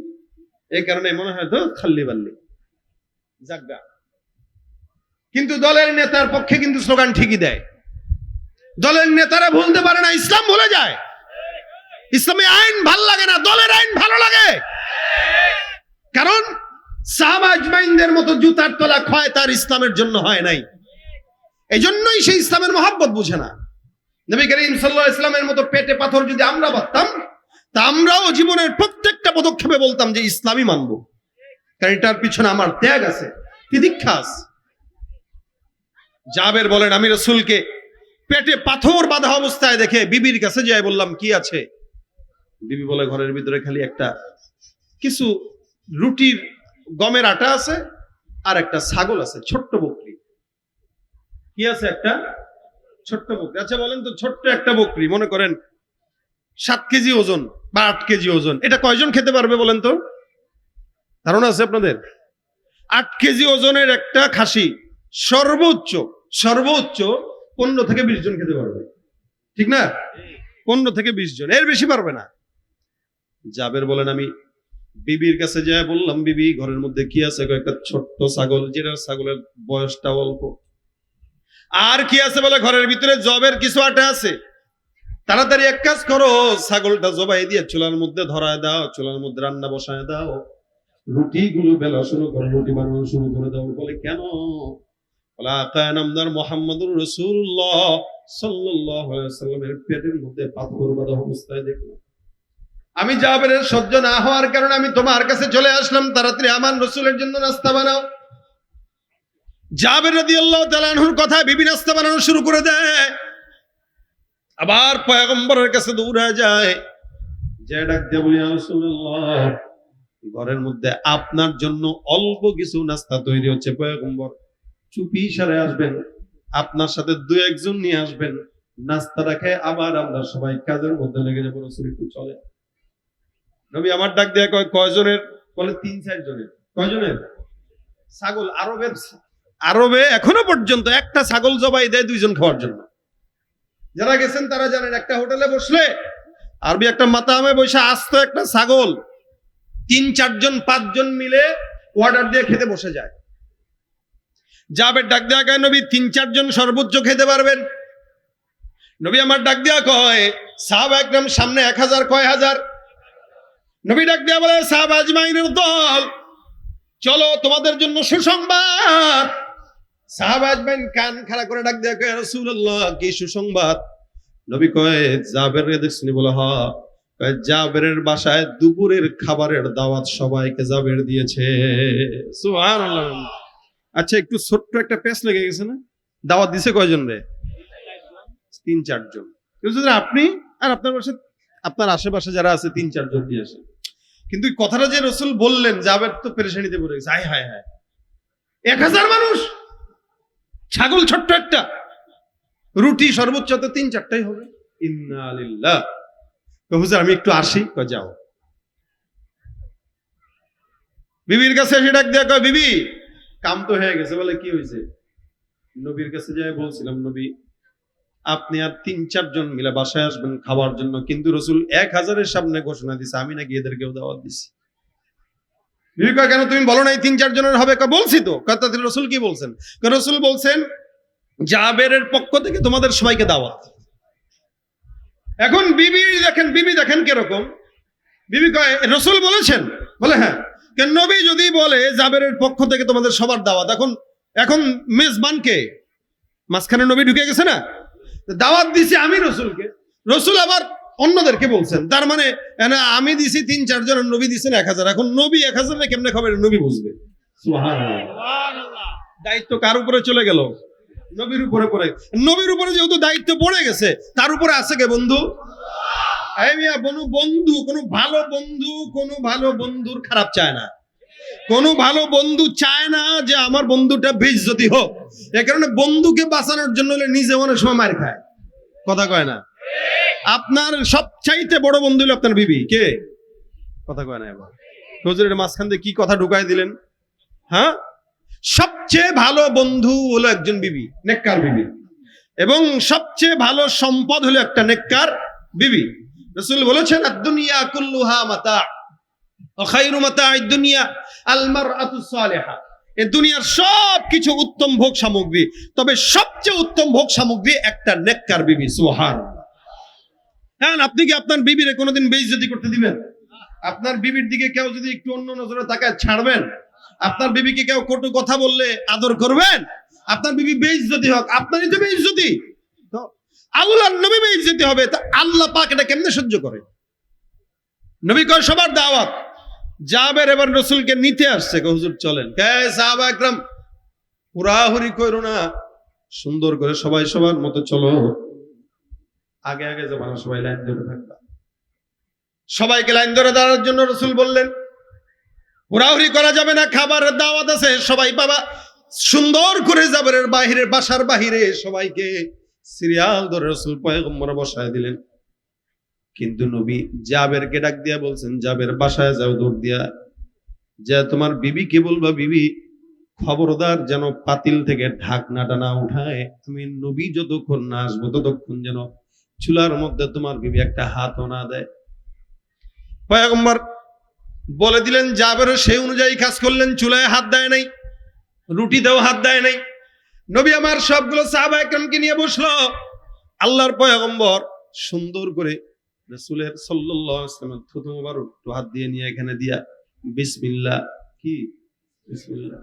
এই কারণে মনে হয় তো খাল্লি বাল্লি জাগা। কিন্তু দলের নেতার পক্ষে কিন্তু স্লোগান ঠিকই দেয়। দলের নেতারা ভুলতে পারে না, ইসলাম ভুলে যায়। ইসলামী আইন ভালো লাগে না, দলের আইন ভালো লাগে। কারণ সাহাবা আজমাইনদের মতো জুতার তলা ক্ষয় তার ইসলামের জন্য হয় নাই। এই জন্যই সেই ইসলামের মহব্বত বুঝে না। নবী করিম সাল্লাল্লাহু আলাইহি ওয়াসাল্লামের মতো পেটে পাথর যদি আমরা বাঁধতাম, তা আমরাও জীবনের প্রত্যেকটা পদক্ষেপে বলতাম যে ইসলামই মানবো, কারণ এটার পিছনে আমার ত্যাগ আছে, তিতিক্ষা আছে। জাবের বলেন, আমি রাসূলকে পেটে পাথর বাঁধা অবস্থায় দেখে বিবির কাছে যাই বললাম, কি আছে? বিবি বলে, ঘরের ভিতরে খালি একটা কিছু রুটির গমের আটা আছে আর একটা ছাগল আছে, ছোট্ট বকরি। কি আছে? একটা ছোট্ট বকরি। আচ্ছা বলেন তো, ছোট্ট একটা বকরি, মনে করেন 7 কেজি ওজন বা 8 কেজি ওজন, এটা কয়জন খেতে পারবে বলেন তো? ধারণা আছে আপনাদের? 8 কেজি ওজনের একটা খাসি সর্বোচ্চ 15 থেকে 20 জন খেতে পারবে, ঠিক না? 15 থেকে 20 জন, এর বেশি পারবে না। জাবের বলেন, আমি বিবির কাছে যাই বললাম, বিবি ঘরের মধ্যে কি আছে? একটা ছোট্ট ছাগল, যেটা ছাগলের বয়সটা অল্প। আর কি আছে বলে, ঘরের ভিতরে জবের কিছু আটা আছে। তাড়াতাড়ি এক কাজ করো, ছাগলটা জবাই দিয়ে চুলার মধ্যে ধরায় দাও, চুলার মধ্যে রান্না বসায় দাও, রুটি গুলো বেলা শুরু করো, রুটি বানানো শুরু করে দাও। বলে কেন? বলে আকায় নামদার মুহাম্মদুর রাসূলুল্লাহ সাল্লাল্লাহু আলাইহি ওয়াসাল্লামের পেটের মধ্যে পাথর বাঁধা অবস্থায় দেখলাম। আমি জাবেরের সহ্য না হওয়ার কারণে আমি তোমার কাছে চলে আসলাম, তাড়াতাড়ি আমার রাসূলের জন্য নাস্তা বানাও। জাবের রাদিয়াল্লাহু তাআলা আনহুর কথা, বিবি নাস্তা বানানো শুরু করে দেয়। আবার পয়গম্বরের কাছে দৌড়ে যায়, যে ডাক দিয়ে বলি, ইয়া রাসূলুল্লাহ, ঘরের মধ্যে আপনার জন্য অল্প কিছু নাস্তা তৈরি হচ্ছে। পয়গম্বর চুপি সারে আসবেন, আপনার সাথে 2-1 জন নিয়ে আসবেন, নাস্তাটা খেয়ে আবার আমরা সবাই কাজের মধ্যে লেগে যাবো। রাসূল একটু চলে। নবী আমার ডাক দিয়ে কয়, কয়জনের? বলে 3-4 জনের। কয়জনের? ছাগল। আরবে এখনো পর্যন্ত একটা ছাগল জবাই দেয় 2 জন খাওয়ার জন্য। যারা গেছেন তারা জানেন, একটা হোটেলে বসলে আরবি একটা মাতামে বসে আস্ত একটা ছাগল 3-4 জন 5 জন মিলে অর্ডার দিয়ে খেতে বসে যায়। জাবের ডাক দেয়া কয়, নবী 3-4 জন সর্বোচ্চ খেতে পারবেন। নবী আমার ডাক দেয়া কয়, সাহাবা একরাম সামনে 1000, কয় হাজার? নবী ডাক দেয়া বলে, সাহাবা আজমাইনের দল, চলো তোমাদের জন্য সুসংবাদ। সাহাবা আজমাইন কান খাড়া করে ডাক দেয়া কয়, রাসূলুল্লাহ, কি সুসংবাদ? নবী কয়, জাবেরকে দেখছনি? বলে হ্যাঁ। কয়, জাবেরের বাসায় দুপুরের খাবারের দাওয়াত সবাইকে জাবের দিয়েছে। সুবহানাল্লাহ। আচ্ছা, একটু ছোট্ট একটা পেছ লেগে গেছে না? দাওয়াত দিছে কয়জন রে? 3-4 জন। আপনি আর আপনার বাসায়, আপনার আশেপাশে যারা আছে 3-4 জন নিয়ে আসেন। কিন্তু কথাটা যে রাসূল বললেন, জাবের তো পেরেশানিতে পড়ে গেছে। হায় হায় হায়, 1000 মানুষ, ছাগল ছোট্ট একটা, রুটি সর্বোচ্চ তো 3-4টাই হবে। ইন্না লিল্লাহ। হুজুর আমি একটু আসি। কয়, যাও। বিবির কাছে এসে ডাক দেয়া কয়, বিবি কাম তো হয়ে গেছে। বলে কি হয়েছে? নবীর কাছে যাই বলছিলাম, নবী আপনি আর 3-4 জন মিলে বাসায় আসবেন খাওয়ার জন্য, কিন্তু রাসূল 1000-এর সামনে ঘোষণা দিছে আমি নাকি এদেরকেও দাওয়াত দিছি। বিবি কয় কেন তুমি বলো নাই 3-4 জনের হবে? কয় বলছি তো। কয় তাতে রাসূল কি বলছেন? কয় রাসূল বলছেন জাবেরের পক্ষ থেকে তোমাদের সবাইকে দাওয়াত। এখন বিবি দেখেন কিরকম। বিবি কয় রাসূল বলেছেন? বলে হ্যাঁ। কেন নবী যদি বলে জাবেরের পক্ষ থেকে তোমাদের সবার দাওয়াত, এখন মেজবান কে? মাঝখানে নবী ঢুকে গেছে না? দাওয়াত দিছি আমি রাসূলকে, রাসূল আবার অন্যদেরকে বলছেন। তার মানে আমি দিছি 3-4 জন, নবী দিছেন 1000। এখন নবী 1000 না কেমনে খবর নবী বুঝবে? সুবহানাল্লাহ। দায়িত্ব কার উপরে চলে গেল? নবীর উপরে পড়ে। নবীর উপরে যেহেতু দায়িত্ব পড়ে গেছে, তার উপরে আছে কে? বন্ধু। কোনো ভালো বন্ধুর খারাপ চায় না। কোনো ভালো বন্ধু চায় না যে আমার বন্ধুটা বেইজ্জতি হোক। এ কারণে বন্ধুকে বাঁচানোর জন্য নিজে অনেক সময় মার খায়। কথা কয় না? আপনার সবচাইতে বড় বন্ধু হলো আপনার বিবি। কে? কথা কয় না। এবার হুজুরের মাঝখান দিয়ে কি কথা ঢুকাই দিলেন? হ্যাঁ, সবচেয়ে ভালো বন্ধু হলো একজন বিবি, নেককার বিবি। এবং সবচেয়ে ভালো সম্পদ হলো একটা নেককার বিবি। রাসূল বলেছেন আদ-দুনিয়া কুল্লুহা মাতা ওয়া খায়রু মাতা'আদ দুনিয়া আল মারআতু সালিহা। এই দুনিয়ার সবকিছু উত্তম ভোগ সামগ্রী, তবে সবচেয়ে উত্তম ভোগ সামগ্রী একটা নেককার বিবি। সুবহানাল্লাহ। হ্যাঁ, আপনি কি আপনার বিবিরে কোনোদিন বেইজ্জতি করতে দিবেন? আপনার বিবির দিকে কেউ যদি একটু অন্য নজরে তাকায় ছাড়বেন? আপনার বিবিকে কেউ কটু কথা বললে আদর করবেন? আপনার বিবি বেইজ্জতি হোক, আপনারই তো বেইজ্জতি। তো আল্লাহর নবী বেইজ্জতি হবে, তা আল্লাহ পাক এটা কেমনে সহ্য করে? নবী কয় সবার দাওয়াত। জাবের এবার রাসূলকে নিতে আসছে। হুজুর চলেন। কে সাহাবা একরাম হুড়াহুড়ি কইরো না, সুন্দর করে সবাই সবার মতো চলো। আগে আগে যাবা না, সবাই লাইন ধরে থাকবা। সবাইকে লাইন ধরে দাঁড়ানোর জন্য রাসূল বললেন হুড়াহুড়ি করা যাবে না, খাবারের দাওয়াত আছে, সবাই পাবা। সুন্দর করে জাবেরের বাহিরে, বাসার বাহিরে সবাইকে সিরিয়াল ধরে রাসূল পয়গম্বর বসায় দিলেন। কিন্তু নবী জাবেরকে ডাক দিয়া বলছেন, জাবের বাসায় যাও, দৌড় দিয়া যা তোমার বিবিকে বলবা, বিবি খবরদার যেন পাতিল থেকে ঢাকনাটা না উঠায়। আমি নবী যতক্ষণ না আসবো ততক্ষণ যেন চুলার মধ্যে তোমার বিবি একটা হাতও না দেয়। পয়গম্বর বলে দিলেন, জাবেরও সেই অনুযায়ী কাজ করলেন। চুলায় হাত দেয় নাই, রুটিতেও হাত দেয় নাই। নবী আমার সবগুলো সাহাবা একরামকে নিয়ে বসলো। আল্লাহর পয়গম্বর সুন্দর করে রাসূলের সাল্লাল্লাহু আলাইহি ওয়াসাল্লাম থুতু মুবারক হাত দিয়ে নিয়ে এখানে দিয়া বিসমিল্লাহ, কি বিসমিল্লাহ।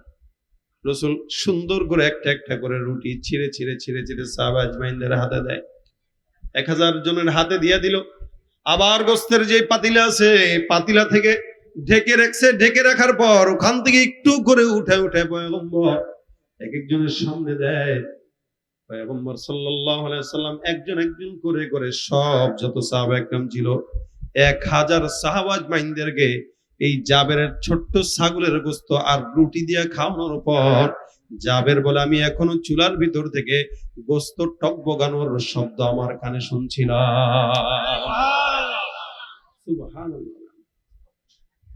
রাসূল সুন্দর করে একটা একটা করে রুটি ছিঁড়ে ছিঁড়ে ছিঁড়ে ছিঁড়ে সাহাবা আজমাইনদের হাতে দেয়। 1000 জনের হাতে দিয়ে দিল। আবার গোস্তের যে পাতিলা আছে, পাতিলা থেকে ঢেকে রাখছে। ঢেকে রাখার পর ওখান থেকে একটু করে উঠে উঠে পয়গম্বর এক একজনের সামনে দেয়। পয়গম্বর সাল্লাল্লাহু আলাইহি ওয়াসাল্লাম একজন একজন করে করে সব যত সাহাবা একরাম ছিল 1000 সাহাবা আজমাইনদেরকে এই জাবেরের ছোট্ট ছাগলের গোস্ত আর রুটি দিয়ে খাওয়ানোর পর জাবের বলে, আমি এখনো চুলার ভিতর থেকে গোস্ত টকবগানোর শব্দ আমার কানে শুনছিলাম। সুবহানাল্লাহ।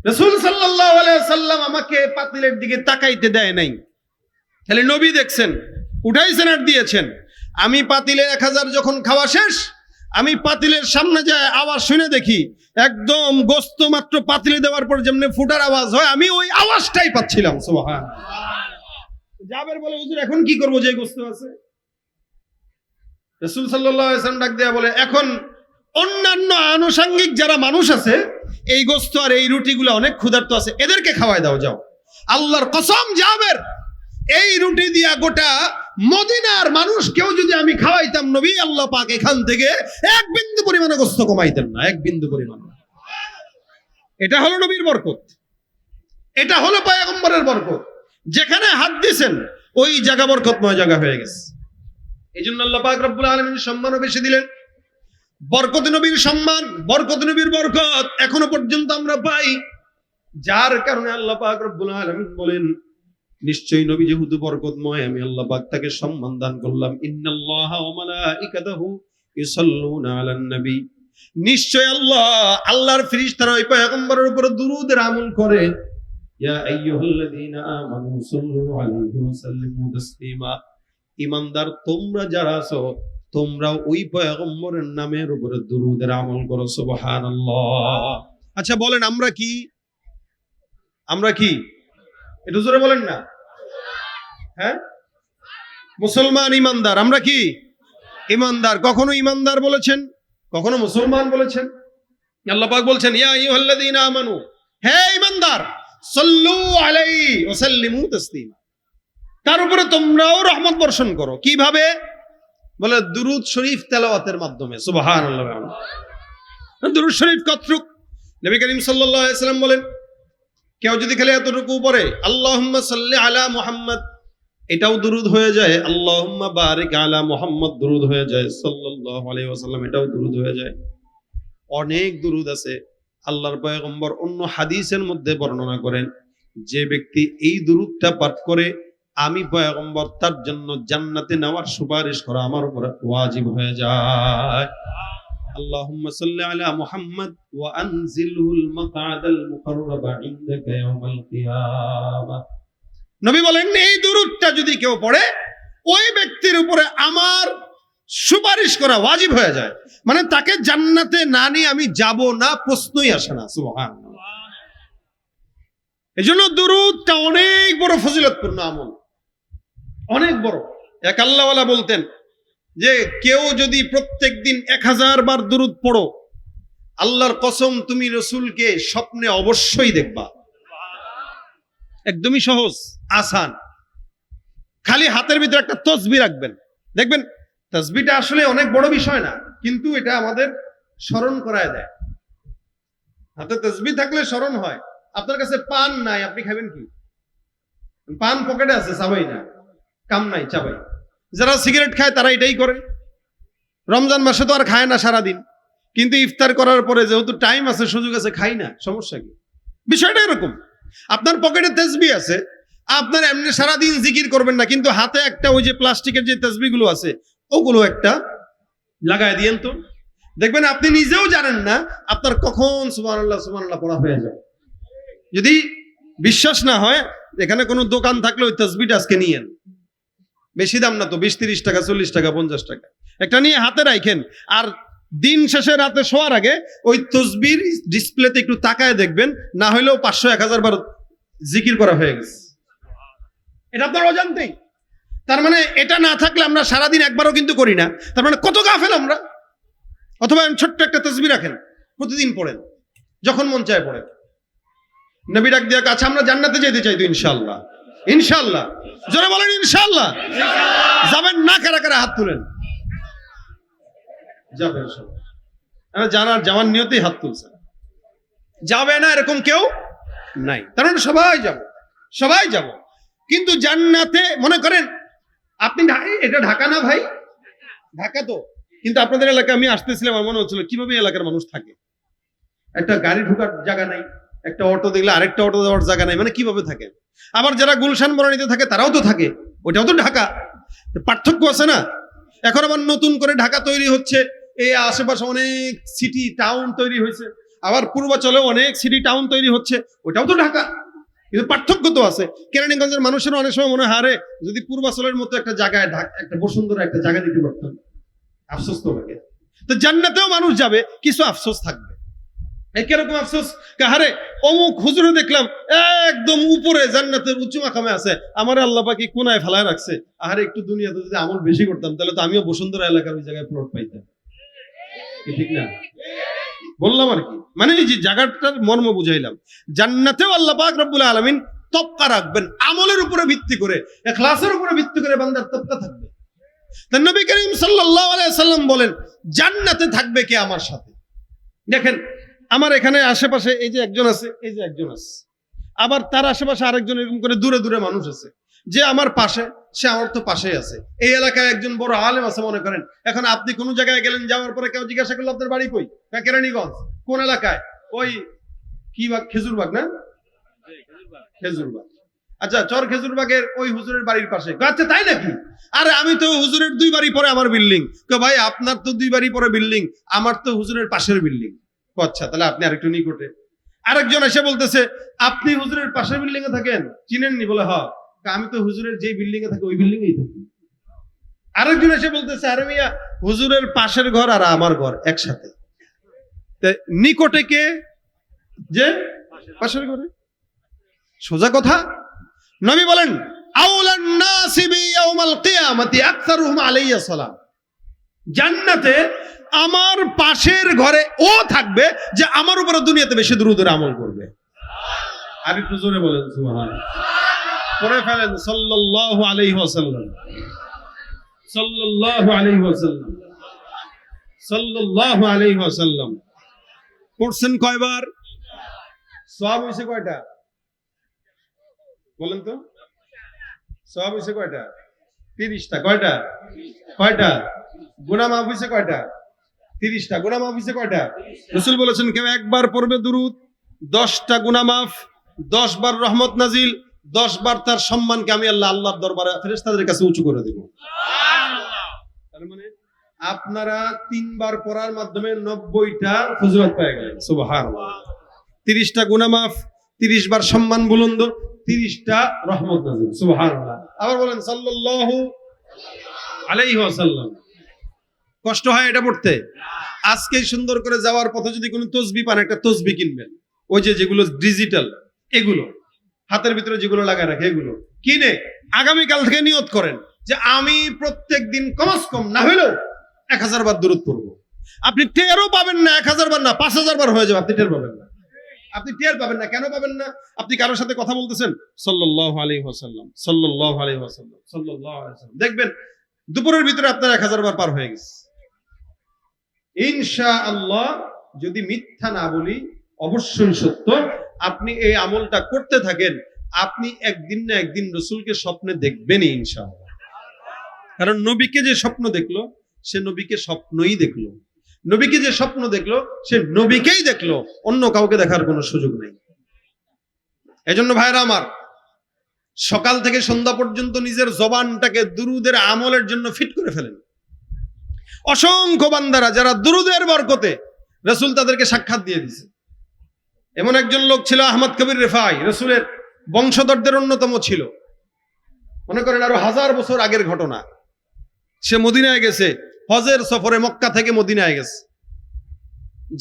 রাসূল সাল্লাল্লাহু আলাইহি ওয়াসাল্লাম আমাকে পাতিলের দিকে তাকাইতে দেয় নাই। তাহলে নবী দেখছেন, উঠাইছেন আর দিয়েছেন। আমি পাতিলে 1000 যখন খাওয়া শেষ, আমি পাতিলের সামনে যায় আওয়াজ শুনে দেখি একদম গোস্ত মাত্র পাতিলে দেওয়ার পর যেমনি ফুটার আওয়াজ হয়, আমি ওই আওয়াজটাই পাচ্ছিলাম। সুবহানাল্লাহ। জাবের বলে, হুজুর এখন কি করব যে গোস্ত আছে? রাসূল সাল্লাল্লাহু আলাইহি ওয়াসাল্লাম ডাক দেয়া বলে, এখন অন্যান্য আনুষঙ্গিক যারা মানুষ আছে, এই গোস্ত আর এই রুটিগুলো অনেক ক্ষুধার্ত আছে, এদেরকে খাওয়ায় দাও, যাও। আল্লাহর কসম, জাবের এই রুটি দিয়া গোটা মদিনার মানুষ কেউ যদি আমি খাওয়াইতাম, নবী আল্লাহ পাক এখান থেকে এক বিন্দু পরিমাণে গোস্ত কমাইতেন না, এক বিন্দু পরিমাণ। এটা হলো নবীর বরকত, এটা হলো পয়গম্বরের বরকত। যেখানে হাত দিয়েছেন ওই জায়গা বরকতময় জায়গা হয়ে গেছে। এই জন্য আল্লাহ পাক রব্বুল আলামিন সম্মানও বেশি দিলেন। বরকত নবীর সম্মান, বরকত নবীর বরকত এখনো পর্যন্ত আমরা পাই, যার কারণে আল্লাহ পাক রব্বুল আলামিন বলেন, নিশ্চয়ই নবী যেহেতু বরকতময়, আমি আল্লাহ পাক তাকে সম্মান দান করলাম। ইন্নাল্লাহা ওয়া মালাইকাতাহু ইউসাল্লুনা আলান নবী, নিশ্চয় আল্লাহর ফেরেশতারা ওই পয়গম্বরের উপর দুরূদের আমল করে। ইয়া আইয়ুহাল্লাযীনা আমানু সাল্লু আলাইহি ওয়া সাল্লিমু তাসলিমা, ঈমানদার তোমরা যারা আছো, তোমরা ওই পয়গম্বরের নামের উপরে দুরূদের আমল করো। সুবহানাল্লাহ। আচ্ছা বলেন, আমরা কি? আমরা কি একটু জোরে বলেন না? হ্যাঁ, মুসলমান ইমানদার। আমরা কি ইমানদার? কখনো ইমানদার বলেছেন, কখনো মুসলমান বলেছেন। আল্লাহ পাক বলছেন ইয়া আইয়ুহাল্লাযীনা আমানু, হে ইমানদার, সাল্লু আলাইহি ওয়া সাল্লিমু তাসলিমা, তার উপরে তোমরাও রহমত বর্ষণ করো। কিভাবে? বলে দুরূদ শরীফ তেলাওয়াতের মাধ্যমে। সুবহানাল্লাহ। দুরূদ শরীফ কতটুক? নবী করিম সাল্লাল্লাহু আলাইহি সাল্লাম বলেন, কেউ যদি খালি এতটুকু পড়ে আল্লাহুম্মা সাল্লি আলা মুহাম্মদ, এটাও দুরূদ হয়ে যায়। আল্লাহুম্মা বারিক আলা মুহাম্মদ দুরূদ হয়ে যায়। সাল্লাল্লাহু আলাইহি ওয়াসাল্লাম, এটাও দুরূদ হয়ে যায়। অনেক দুরূদ আছে। আল্লাহর পয়গম্বর অন্য হাদিসের মধ্যে বর্ণনা করেন, যে ব্যক্তি এই দুরূদটা পাঠ করে আমি পয়গম্বর তার জন্য জান্নাতে নেওয়ার সুপারিশ করা আমার উপর ওয়াজিব হয়ে যায়। আল্লাহুম্মা সাল্লি আলা মুহাম্মদ ওয়া আনজিলহুল মাকআদাল মুকাররাবা ইনদাকা ইয়াওমাল কিয়ামাহ। নবী বলেন এই দুরূদটা যদি কেউ পড়ে ওই ব্যক্তির উপরে আমার সুপারিশ করা ওয়াজিব হয়ে যায়। মানে তাকে জান্নাতে না নিয়ে আমি যাব না, প্রশ্নই আসে না। সুবহানাল্লাহ। এজন্য দুরূদটা অনেক বড় ফজিলতপূর্ণ আমল, অনেক বড়। এক আল্লাহওয়ালা বলতেন যে কেউ যদি প্রত্যেক দিন 1000 বার দুরূদ পড়ো, আল্লাহর কসম তুমি রাসূলকে স্বপ্নে অবশ্যই দেখবা। একদমই সহজ, আসান। খালি হাতের ভিতরে একটা তসবিহ রাখবেন, দেখবেন তসবিহটা আসলে অনেক বড় বিষয় না, কিন্তু এটা আমাদের স্মরণ করায় দেয়। হাতে তসবিহ থাকলে স্মরণ হয়। আপনার কাছে পান নাই, আপনি খাবেন কি? পান পকেটে আছে, চাবাই না, কাম নাই, চাবাই। যারা সিগারেট খায় তারা এটাই করে। রমজান মাসে তো আর খায় না সারাদিন, কিন্তু ইফতার করার পরে যেহেতু টাইম আছে, সুযোগ আছে, খাই না, সমস্যা কি? বিষয়টা এরকম। আপনার পকেটে তাসবিহ আছে, আপনার এমনি সারাদিন জিকির করবেন না, কিন্তু হাতে একটা ওই যে প্লাস্টিকের যে তাসবিহগুলো আছে ওগুলো একটা লাগায় দিয়েন তো, দেখবেন আপনি নিজেও জানেন না আপনার কখন সুবহানাল্লাহ সুবহানাল্লাহ পড়া হয়ে যাবে। যদি বিশ্বাস না হয়, এখানে কোনো দোকান থাকলে ওই তাসবিহটা আজকে নিয়েন, বেশি দাম না তো, 20-30 টাকা, 40 টাকা, 50 টাকা, একটা নিয়ে হাতে রাখেন। আর দিন শেষে রাতে শোয়ার আগে ওই তাসবিহর ডিসপ্লেতে একটু তাকায় দেখবেন, না হলেও 500-1000 বার জিকির করা হয়ে গেছে। এটা আপনার অজান্তেই। তার মানে এটা না থাকলে আমরা সারাদিন একবারও কিন্তু করি না, তার মানে কত গাফেল আমরা। অথবা ছোট্ট একটা তাসবিহ রাখেন, প্রতিদিন পড়েন, যখন মন চায় পড়েন। নবী ডাক দিয়া কাছে, আমরা জান্নাতে যেতে চাই তো ইনশাআল্লাহ। ইনশাআল্লাহ, যারা বলেন ইনশাআল্লাহ যাবেন না, কারা কারা হাত তুলেন? যাবেন সবাই। জানার যাওয়ার নিয়তেই হাত তুলছে, যাবে না এরকম কেউ নাই। তার মানে সবাই যাব, সবাই যাব। কিন্তু জান্নাতে মনে করেন আপনি, এটা ঢাকা না ভাই? ঢাকা তো, কিন্তু আপনাদের এলাকায় আমি আসতেছিলাম, আমার মনে হচ্ছিল কিভাবে এলাকার মানুষ থাকে। একটা গাড়ি ঢোকার জায়গা নাই, একটা অটো দেখলে আরেকটা অটো যাওয়ার জায়গা নাই, মানে কিভাবে থাকে। আবার যারা গুলশান বনানীতে থাকে তারাও তো থাকে, ওইটাও তো ঢাকা। পার্থক্য আছে না? এখন আবার নতুন করে ঢাকা তৈরি হচ্ছে, এই আশেপাশে অনেক সিটি টাউন তৈরি হয়েছে, আবার পূর্বাঞ্চলেও অনেক সিটি টাউন তৈরি হচ্ছে, ওইটাও তো ঢাকা। কিন্তু পার্থক্য তো আছে। কেরানীগঞ্জের মানুষের অনেক সময় মনে হয়, যদি পূর্বাঞ্চলের মতো একটা জায়গায় একটা বসুন্ধরা একটা জায়গা দিতে পারতাম, আফসোস তো লাগে। তো জান্নাতেও মানুষ যাবে, কিছু আফসোস থাকবে। কিরকম আফসোস? কাহারে অমুক হুজুরে দেখলাম একদম উপরে জান্নাতের উঁচু মাকামে আছে, আমার আল্লাহ পাক কোনায় ফেলায় রাখছে। আহারে একটু দুনিয়াতে যদি আমল বেশি করতাম তাহলে তো আমিও বসুন্ধরা এলাকার ওই জায়গায় প্লট পাইতাম। ঠিক না? বললাম আর কি, মানে এই যে জায়গাটার মর্ম বুঝাইলাম। জান্নাতেও আল্লাহ পাক রব্বুল আলামিন তবকা রাখবেন আমলের উপরে ভিত্তি করে, ইখলাসের উপরে ভিত্তি করে বান্দার তবকা থাকবে। তাই নবী করিম সাল্লাল্লাহু আলাইহি সাল্লাম বলেন, জান্নাতে থাকবে কে আমার সাথে। দেখেন আমার এখানে আশেপাশে এই যে একজন আছে, এই যে একজন আছে, আবার তার আশেপাশে আরেকজন, এরকম করে দূরে দূরে মানুষ আছে। যে আমার পাশে, সে আমার তো পাশেই আছে। এই এলাকায় একজন বড় আলেম আছে মনে করেন। এখন আপনি কোন জায়গায় গেলেন, যাওয়ার পরে কেউ জিজ্ঞাসা করলো আপনার বাড়ি কই? কেরানীগঞ্জ। কোন এলাকায়? ওই কি বাগ, খেজুরবাগ না? খেজুরবাগ। আচ্ছা, চর খেজুরবাগের ওই হুজুরের বাড়ির পাশে। আচ্ছা তাই নাকি? আরে আমি তো হুজুরের 2 বাড়ি পরে আমার বিল্ডিং। ভাই আপনার তো 2 বাড়ি পরে বিল্ডিং, আমার তো হুজুরের পাশের বিল্ডিং। আচ্ছা তাহলে আপনি আরেকটু নিকটে। আরেকজন এসে বলতেছে, আপনি হুজুরের পাশের বিল্ডিং এ থাকেন, চিনেননি? বলে হ্যাঁ। আমি তো হুজুরের যে বিল্ডিং এ থাকি ওই বিল্ডিং এই থাকি। আরেকজন এসে বলতেছে, আরে মিয়া হুজুরের পাশের ঘর আর আমার ঘর একসাথে। নিকটে কে? যে পাশের ঘরে। সোজা কথা। নবী বলেন আউলান নাসি বিয়াউমাল কিয়ামাতি আকসারুহুম আলাইয়া সালাম, জান্নাতে আমার পাশের ঘরে ও থাকবে যে আমার উপরে দুনিয়াতে বেশি দুরূদের আমল করবে। আর একটু জোরে বলেন সুবহানাল্লাহ। পড়ে ফেলেন সাল্লাল্লাহু আলাইহি ওয়াসাল্লাম, সাল্লাল্লাহু আলাইহি ওয়াসাল্লাম, সাল্লাল্লাহু আলাইহি ওয়াসাল্লাম। পড়ছেন কয়বার? সওয়াব হইছে কয়টা বলেন তো? সওয়াব হইছে কয়টা? 30টা। কয়টা? কয়টা? গুনাহ মাফ হইছে কয়টা? 30টা। গুনাহ মাফ হইছে কয়টা? রাসূল বলেছেন কেউ একবার পড়বে দুরূদ 10টা গুনাহ মাফ, 10 বার রহমত নাজিল, 10 বার তার সম্মানকে আমি আল্লাহর দরবারে ফেরেশতাদের কাছে উঁচু করে দেব। সুবহানাল্লাহ। তার মানে আপনারা 3 বার পড়ার মাধ্যমে 90টা ফজিলত পেয়ে গেলেন। সুবহানাল্লাহ। 30টা গুনাহ মাফ, 30 বার সম্মান বুলন্দ, 30টা রহমত নাজিল। সুবহানাল্লাহ। আবার বলেন সাল্লাল্লাহু আলাইহি ওয়াসাল্লাম। কষ্ট হয় এটা পড়তে? আজকে সুন্দর করে যাওয়ার পথে যদি কোনো তসবিহ পান, একটা তসবিহ কিনবেন, ওই যে যেগুলো ডিজিটাল, এগুলো হাতের ভিতরে যেগুলো লাগায় রাখে, এগুলো কিনে আগামীকাল থেকে নিয়ত করেন যে আমি প্রত্যেক দিন কমস কম না হলেও 1000 বার দুরূদ পড়ব। আপনি টেরও পাবেন না, 1000 বার না, 5000 বার হয়ে যাবে, আপনি টের পাবেন না। আপনি টের পাবেন না। কেন পাবেন না? আপনি কারোর সাথে কথা বলতেছেন সাল্লাল্লাহু আলাইহি ওয়াসাল্লাম, সাল্লাল্লাহু আলাইহি ওয়াসাল্লাম, সাল্লাল্লাহু আলাইহি ওয়াসাল্লাম, দেখবেন দুপুরের ভিতরে আপনার 1000 বার পার হয়ে গেছে। ইনশাআল্লাহ যদি মিথ্যা না বলি, অবশ্যই সত্য, আপনি এই আমলটা করতে থাকেন, আপনি একদিন না একদিন রাসূলকে স্বপ্নে দেখবেনই ইনশাআল্লাহ। কারণ নবীকে যে স্বপ্ন দেখলো সে নবীকে স্বপ্নই দেখলো, নবীকে যে স্বপ্ন দেখলো সে নবীকেই দেখলো, অন্য কাউকে দেখার কোনো সুযোগ নেই। এজন্য ভাইরা আমার, সকাল থেকে সন্ধ্যা পর্যন্ত নিজের জবানটাকে দুরূদের আমলের জন্য ফিট করে ফেলেন। অসংখ্য বান্দারা যারা দুরূদের বরকতে রাসূল তাদেরকে সাক্ষাৎ দিয়ে দিয়েছে। এমন একজন লোক ছিল আহমদ কবির রেফাই, রাসূলের বংশধরদের অন্যতম ছিল। মনে করেন আরো 1000 বছর আগের ঘটনা। সে মদিনায় গেছে, হজের সফরে মক্কা থেকে মদিনায় গেছে।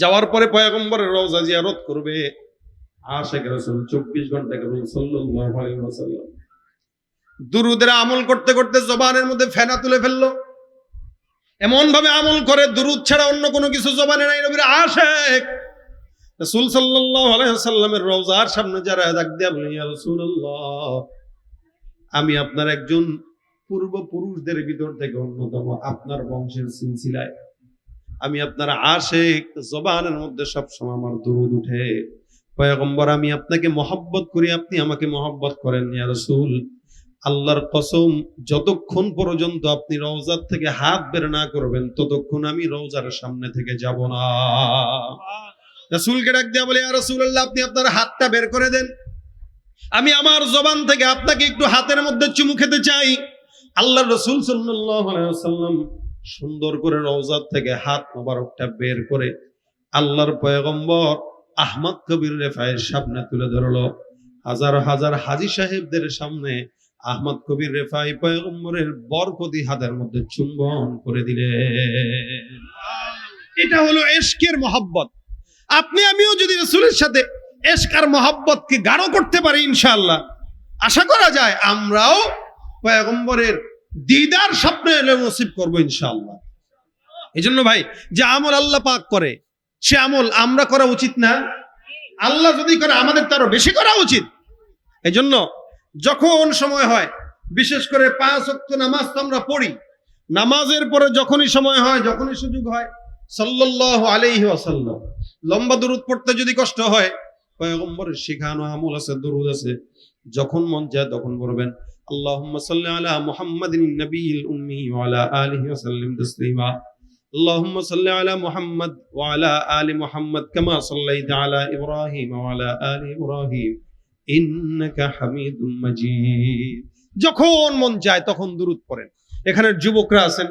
যাওয়ার পরে পয়গম্বরের রওজা জিয়ারত করবে। আশিক রাসূল 24 ঘন্টা কেবল সাল্লাল্লাহু আলাইহি ওয়াসাল্লাম দুরূদের আমল করতে করতে জবানের মধ্যে ফেনা তুলে ফেললো। এমন ভাবে আমল করে দুরূদ ছাড়া অন্য কোনো কিছু জবানে নাই। নবীর আশিক রাসূল সাল্লাল্লাহু আলাইহি ওয়াসাল্লামের রওজার সামনে যারা ডাক দিয়া বলেন, ইয়া রাসূলুল্লাহ, আমি আপনার একজন পূর্বপুরুষদের ভিতর থেকে অন্যতম, আপনার বংশের সিলসিলায় আমি আপনার আশিক, জবানের মধ্যে সবসময় আমার দুরূদ উঠে। পয়গম্বর, আমি আপনাকে মহব্বত করি, আপনি আমাকে মহব্বত করেন। ইয়া রাসূল, আল্লাহর কসম, যতক্ষণ পর্যন্ত আপনি রওজার থেকে হাত বের না করবেন ততক্ষণ আমি রওজার সামনে থেকে যাব না। রাসূলকে ডাক দিয়া বলে, ইয়া রাসূলুল্লাহ, আপনি আপনার হাতটা বের করে দেন, আমি আমার জবান থেকে আপনাকে একটু হাতের মধ্যে চুমু খেতে চাই। আল্লাহর রাসূল সাল্লাল্লাহু আলাইহি ওয়াসাল্লাম সুন্দর করে রওজার থেকে হাত মোবারকটা বের করে আল্লাহর পয়গম্বর আহমদ কবির রেফাইয়ের সামনে তুলে ধরলো। হাজার হাজার হাজী সাহেবদের সামনে আহমদ কবির রেফাই পয়গম্বরের বরকতি হাতের মধ্যে চুম্বন করে দিলেন। এটা হলো ইশকের মহব্বত। আপনি আমিও যদি রাসূলের সাথে ইশক আর মহব্বতকে গাঢ় করতে পারি, ইনশাআল্লাহ আশা করা যায় আমরাও পয়গম্বরের দিদার স্বপ্নে নসিব করবো ইনশাআল্লাহ। এজন্য ভাই, যে আমল আল্লাহ পাক করে সে আমল আমরা করা উচিত না? আল্লাহ যদি করে আমাদের তারও বেশি করা উচিত। এজন্য যখন সময় হয়, বিশেষ করে 5 ওয়াক্ত নামাজ তো আমরা পড়ি, নামাজের পরে যখনই সময় হয়, যখনই সুযোগ হয়, সাল্লাল্লাহু আলাইহি ওয়াসাল্লাম লম্বা দুরূদ পড়তে যদি কষ্ট হয়, পয়গম্বরের শিখানো আমল আছে, দুরূদ আছে, যখন মন চায় তখন পড়বেন। আল্লাহুম্মা সাল্লি আলা মুহাম্মাদিন নাবিয়িল উম্মি ওয়া আলা আলিহি ওয়া সাল্লিম তাসলিমা। আল্লাহুম্মা সাল্লি আলা মুহাম্মাদ ওয়া আলা আলি মুহাম্মাদ কামা সাল্লাইতা আলা ইব্রাহিম ওয়া আলা আলি ইব্রাহিম ইন্নাকা হামিদুম মাজিদ। যখন মন চায় তখন দুরূদ পড়েন। এখানের যুবকরা আছেন,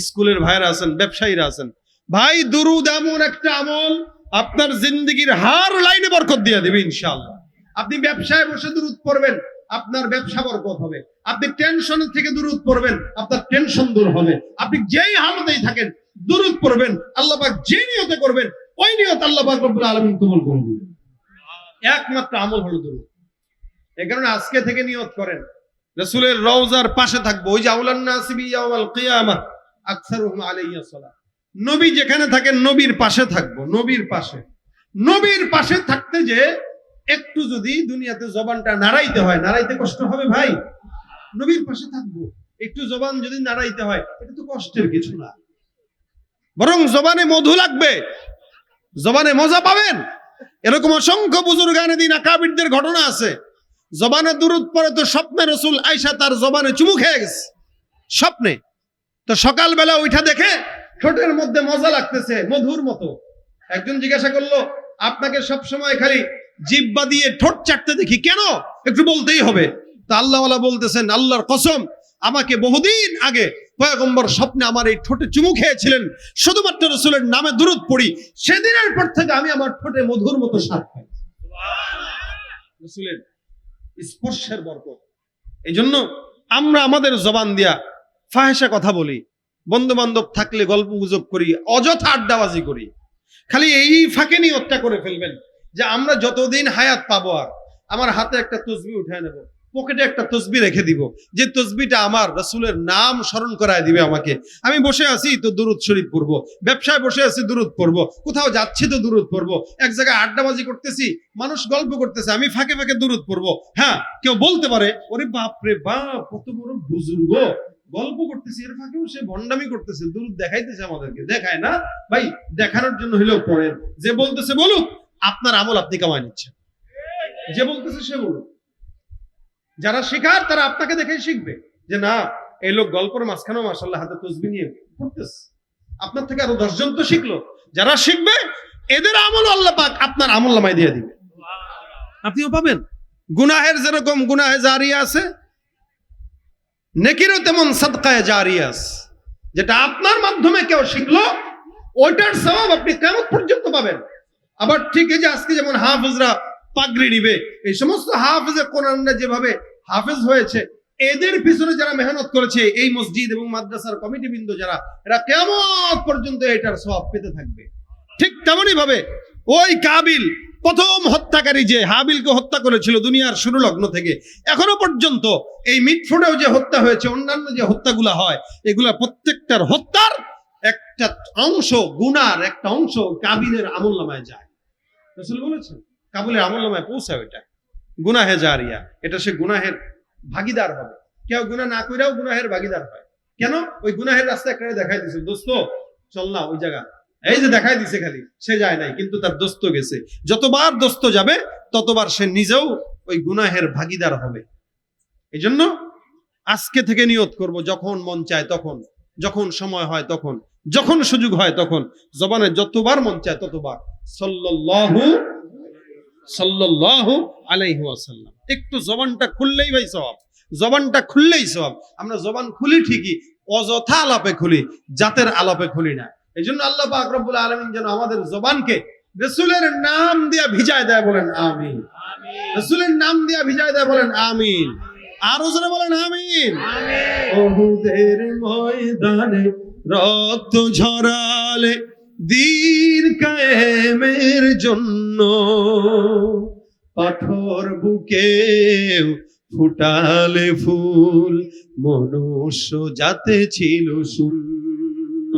স্কুলের ভাইরা আছেন, ব্যবসায়ীরা আছেন, ভাই দুরূদ এমন একটা আমল আপনার জিন্দেগির হার লাইনে বরকত দিয়ে দিবে ইনশাআল্লাহ। আপনি ব্যবসায় বসে দুরূদ পড়বেন, আপনার ব্যবসা বরকত হবে। আপনি টেনশন থেকে দুরূদ পড়বেন, আপনার টেনশন দূর হবে। আপনি যেই হালতেই থাকেন দুরূদ পড়বেন, আল্লাহ পাক যে নিয়তে করবেন ওই নিয়ত আল্লাহ পাক রব্বুল আলামিন কবুল করে দিবেন। একমাত্র আমল হলো দুরূদ। এই কারণে আজকে থেকে নিয়ত করেন রাসূলের রওজার পাশে থাকবো। ওই যে আউলান নাসি বিয়াউমাল কিয়ামাহ আকসারুহুম আলাইয়া সালাহ, নবী যেখানে থাকেন নবীর পাশে থাকবো। নবীর পাশে থাকতে যে একটু যদি দুনিয়াতে জবানটা নাড়াইতে হয়, নাড়াইতে কষ্ট হবে ভাই, নবীর পাশে থাকবো। একটু জবান যদি নাড়াইতে হয় এটা তো কষ্টের কিছু না, বরং জবানে মধু লাগবে, জবানে মজা পাবেন। এরকম অসংখ্য বুজুর্গানে দিন আকাবিরদের ঘটনা আছে, জবানে দুরূদ পড়ে তো স্বপ্নে রাসূল আয়েশা তার জবানে চুমু খেয়ে গেছে, স্বপ্নে। তো সকালবেলা উঠা দেখে ঠোঁটের মধ্যে মজা লাগতেছে মধুর মতো। একজন জিজ্ঞাসা করলো, আপনাকে সব সময় খালি জিহ্বা দিয়ে ঠোঁট চাটতে দেখি কেন, একটু বলতেই হবে। তা আল্লাহওয়ালা বলতেছেন, আল্লাহর কসম, আমাকে বহুদিন আগে পয়গম্বর স্বপ্নে আমার এই ঠোঁটে চুমু খেয়েছিলেন, শুধুমাত্র রাসূলের নামে দুরূদ পড়ি, সেদিনের পর থেকে আমি আমার ঠোঁটে মধুর মতো স্বাদ পাই। রাসূলের স্পর্শের বরকত। এই জন্য আমরা আমাদের জবান দিয়া ফাহেসা কথা বলি, বন্ধু বান্ধব থাকলে গল্প গুজব করি, অযথা আড্ডাবাজি করি। খালি এই ফাঁকে নিয়তটা করে ফেলবেন যে আমরা যতদিন হায়াত পাবো, আর আমার হাতে একটা তসবিহ উঠায় নেব, পকেটে একটা তসবিহ রেখে দিব, যে তসবিহটা আমার রাসূলের নাম স্মরণ করায় দিবে আমাকে। আমি বসে আছি তো দুরূদ শরীফ পড়বো, ব্যবসায় বসে আছি দুরূদ পড়বো, কোথাও যাচ্ছি তো দুরূদ পড়বো, এক জায়গায় আড্ডাবাজি করতেছি, মানুষ গল্প করতেছে, আমি ফাঁকে ফাঁকে দুরূদ পড়বো। হ্যাঁ, কেউ বলতে পারে, ওরে বাপ রে বাপ, কত বড় বুজুর্গ, গল্প করতেছি এর ফাঁকেও সে ভণ্ডামি করতেছে, দুরূদ দেখাইতেছে আমাদেরকে। দেখায় না ভাই, দেখানোর জন্য হলেও পড়েন। যে বলতেছে বলুক, আপনার আমল আপনি কামায় নিচ্ছেন। যে বলতেছে সে বলুক। যারা শেখার তারা আপনাকে দেখেই শিখবে যে না, এই লোক গল্পের মাঝখানেও মাশাআল্লাহ হাতে তসবিহ নিয়ে পড়তেছে, আপনার থেকে আরো 10 জন তো শিখলো। যারা শিখবে এদের আমল আল্লাহ পাক আপনার আমল নামায় দিয়ে দিবে, আপনিও পাবেন। গুনাহের যেরকম গুনাহে জারিয়া আছে, নেকিরও তেমন সাদকায়ে জারিয়া আছে। যেটা আপনার মাধ্যমে কেউ শিখলো, ওইটার সওয়াব আপনি কিয়ামত পর্যন্ত পাবেন। আবার ঠিক এই যে আজকে যেমন হাফেজরা পাগড়ি নিবে, এই সমস্ত হাফেজে কোরআনরা যেভাবে হাফেজ হয়েছে, এদের পিছনে যারা মেহনত করেছে, এই মসজিদ এবং মাদ্রাসার কমিটি বৃন্দ যারা, এরা কিয়ামত পর্যন্ত এটার সওয়াব পেতে থাকবে। ঠিক তেমনি ভাবে ওই কাবিল প্রথম হত্যাকারী যে হাবিলকে হত্যা করেছিল দুনিয়ার শুরু লগ্ন থেকে এখনো পর্যন্ত, এই মিটফোর্ডেও যে হত্যা হয়েছে, অন্যান্য যে হত্যাগুলা হয়, এগুলা প্রত্যেকটার হত্যার একটা অংশ, গুনার একটা অংশ কাবিলের আমলনামায় যায়। রাসূল বলেছেন কাবিলের আমলনামায় পৌঁছায় ওইটা গুনাহে জারিয়া, এটা সে গুনাহের ভাগীদার হবে। কেউ গুনাহ না কইরাও গুনাহের ভাগীদার হয়। কেন? ওই গুনাহের রাস্তা একটা দেখাই দিছে, দোস্ত চল না ওই জায়গা, এই যে দেখাই দিছে, খালি সে যায় নাই, কিন্তু তার দোস্ত গেছে। যতবার দোস্ত যাবে ততবার সে নিজেও ওই গুনাহের ভাগীদার হবে। এই জন্য আজকে থেকে নিয়ত করব, যখন মন চায় তখন, যখন সময় হয় তখন, যখন সুযোগ হয় তখন, জবানে যতবার মন চায় ততবার সাল্লাল্লাহু আলাইহি ওয়াসাল্লাম। একটু জবানটা খুললেই ভাই সওয়াব, জবানটা খুললেই সওয়াব। আমরা জবান খুলি ঠিকই, অযথা আলাপে খুলি, জাতের আলাপে খুলি না। এই জন্য আল্লাহ পাক রব্বুল আলামিন যেন আমাদের জবানকে রাসূলের নাম দিয়া ভিজায় দেয়, বলেন আমিন। রাসূলের নাম দিয়া ভিজায় দেয়, বলেন আমিন। আরো জোরে বলেন আমিন। ওহুদের ময়দানে রক্ত ঝরালে দ্বীন কায়েমের জন্য, পাথর বুকে ফুটালে ফুল, মনুষ্য জাতে ছিল শূন্য।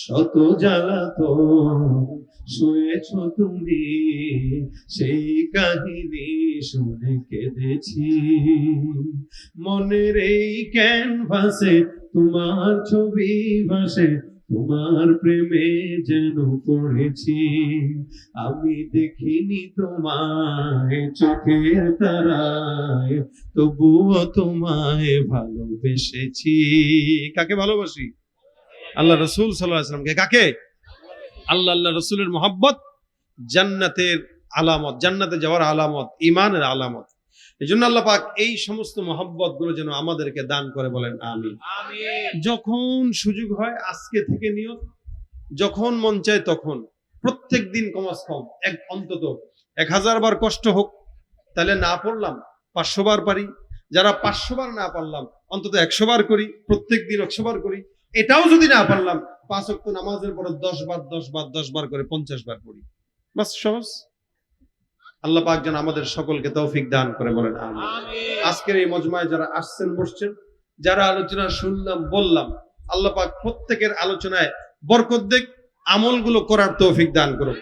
শত জ্বালাতন শুয়েছ তুমি, সেই কাহিনী শুনে কেঁদেছি। মনের এই ক্যানভাসে তোমার ছবি ভাসে, তোমার প্রেমে যেন পড়েছি। আমি দেখিনি তোমায় চোখের তারায়, তবুও তোমায় ভালোবেসেছি। কাকে ভালোবাসি? আল্লাহ রাসূল সাল্লাল্লাহু আলাইহি ওয়াসাল্লামকে। কাকে? আল্লাহ আল্লাহ রাসূলের মহব্বত জান্নাতের আলামত, জান্নাতে যাওয়ার আলামত, ঈমানের আলামত। এজন্য আল্লাহ পাক এই সমস্ত মহব্বত গুলো যেন আমাদেরকে দান করে, বলেন আমিন। যখন সুযোগ হয় আজকে থেকে নিয়ত, যখন মন চায় তখন, প্রত্যেক দিন কমাস কম অন্তত 1000 বার কষ্ট হোক, তাহলে না পড়লাম 500 বার পারি। যারা 500 বার না পারলাম অন্তত 100 বার করি, প্রত্যেক দিন 100 বার করি। এটাও যদি না পারলাম 5 ওয়াক্ত নামাজের পরে 10 বার 10 বার 10 বার করে 50 বার পড়ি। বাস সহজ। আল্লাহ পাক যেন আমাদের সকলকে তৌফিক দান করে, বলেন আমিন। আজকের এই মজমায় যারা আসছেন বসছেন, যারা আলোচনা শুনলাম বললাম, আল্লাহ পাক প্রত্যেকের আলোচনায় বরকত দেখ, আমলগুলো করার তৌফিক দান করুন।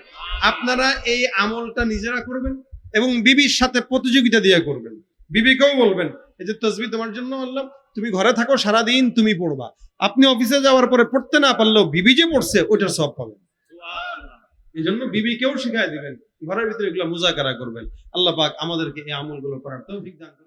আপনারা এই আমলটা নিজেরা করবেন এবং বিবির সাথে প্রতিযোগিতা দিয়ে করবেন। বিবিকেও বলবেন, এই যে তাসবিহ তোমার জন্য আল্লাহ, তুমি ঘরে থাকো সারাদিন তুমি পড়বা, আপনি অফিসে যাওয়ার পরে পড়তে না পারলেও বিবি যে পড়ছে ওইটার সব পাবেন। এই জন্য বিবিকেও শিখাই দিবেন, ঘরের ভিতরে এগুলো মুজাকারা করবেন। আল্লাহ পাক আমাদেরকে এই আমলগুলো করার তৌফিক দান করুন।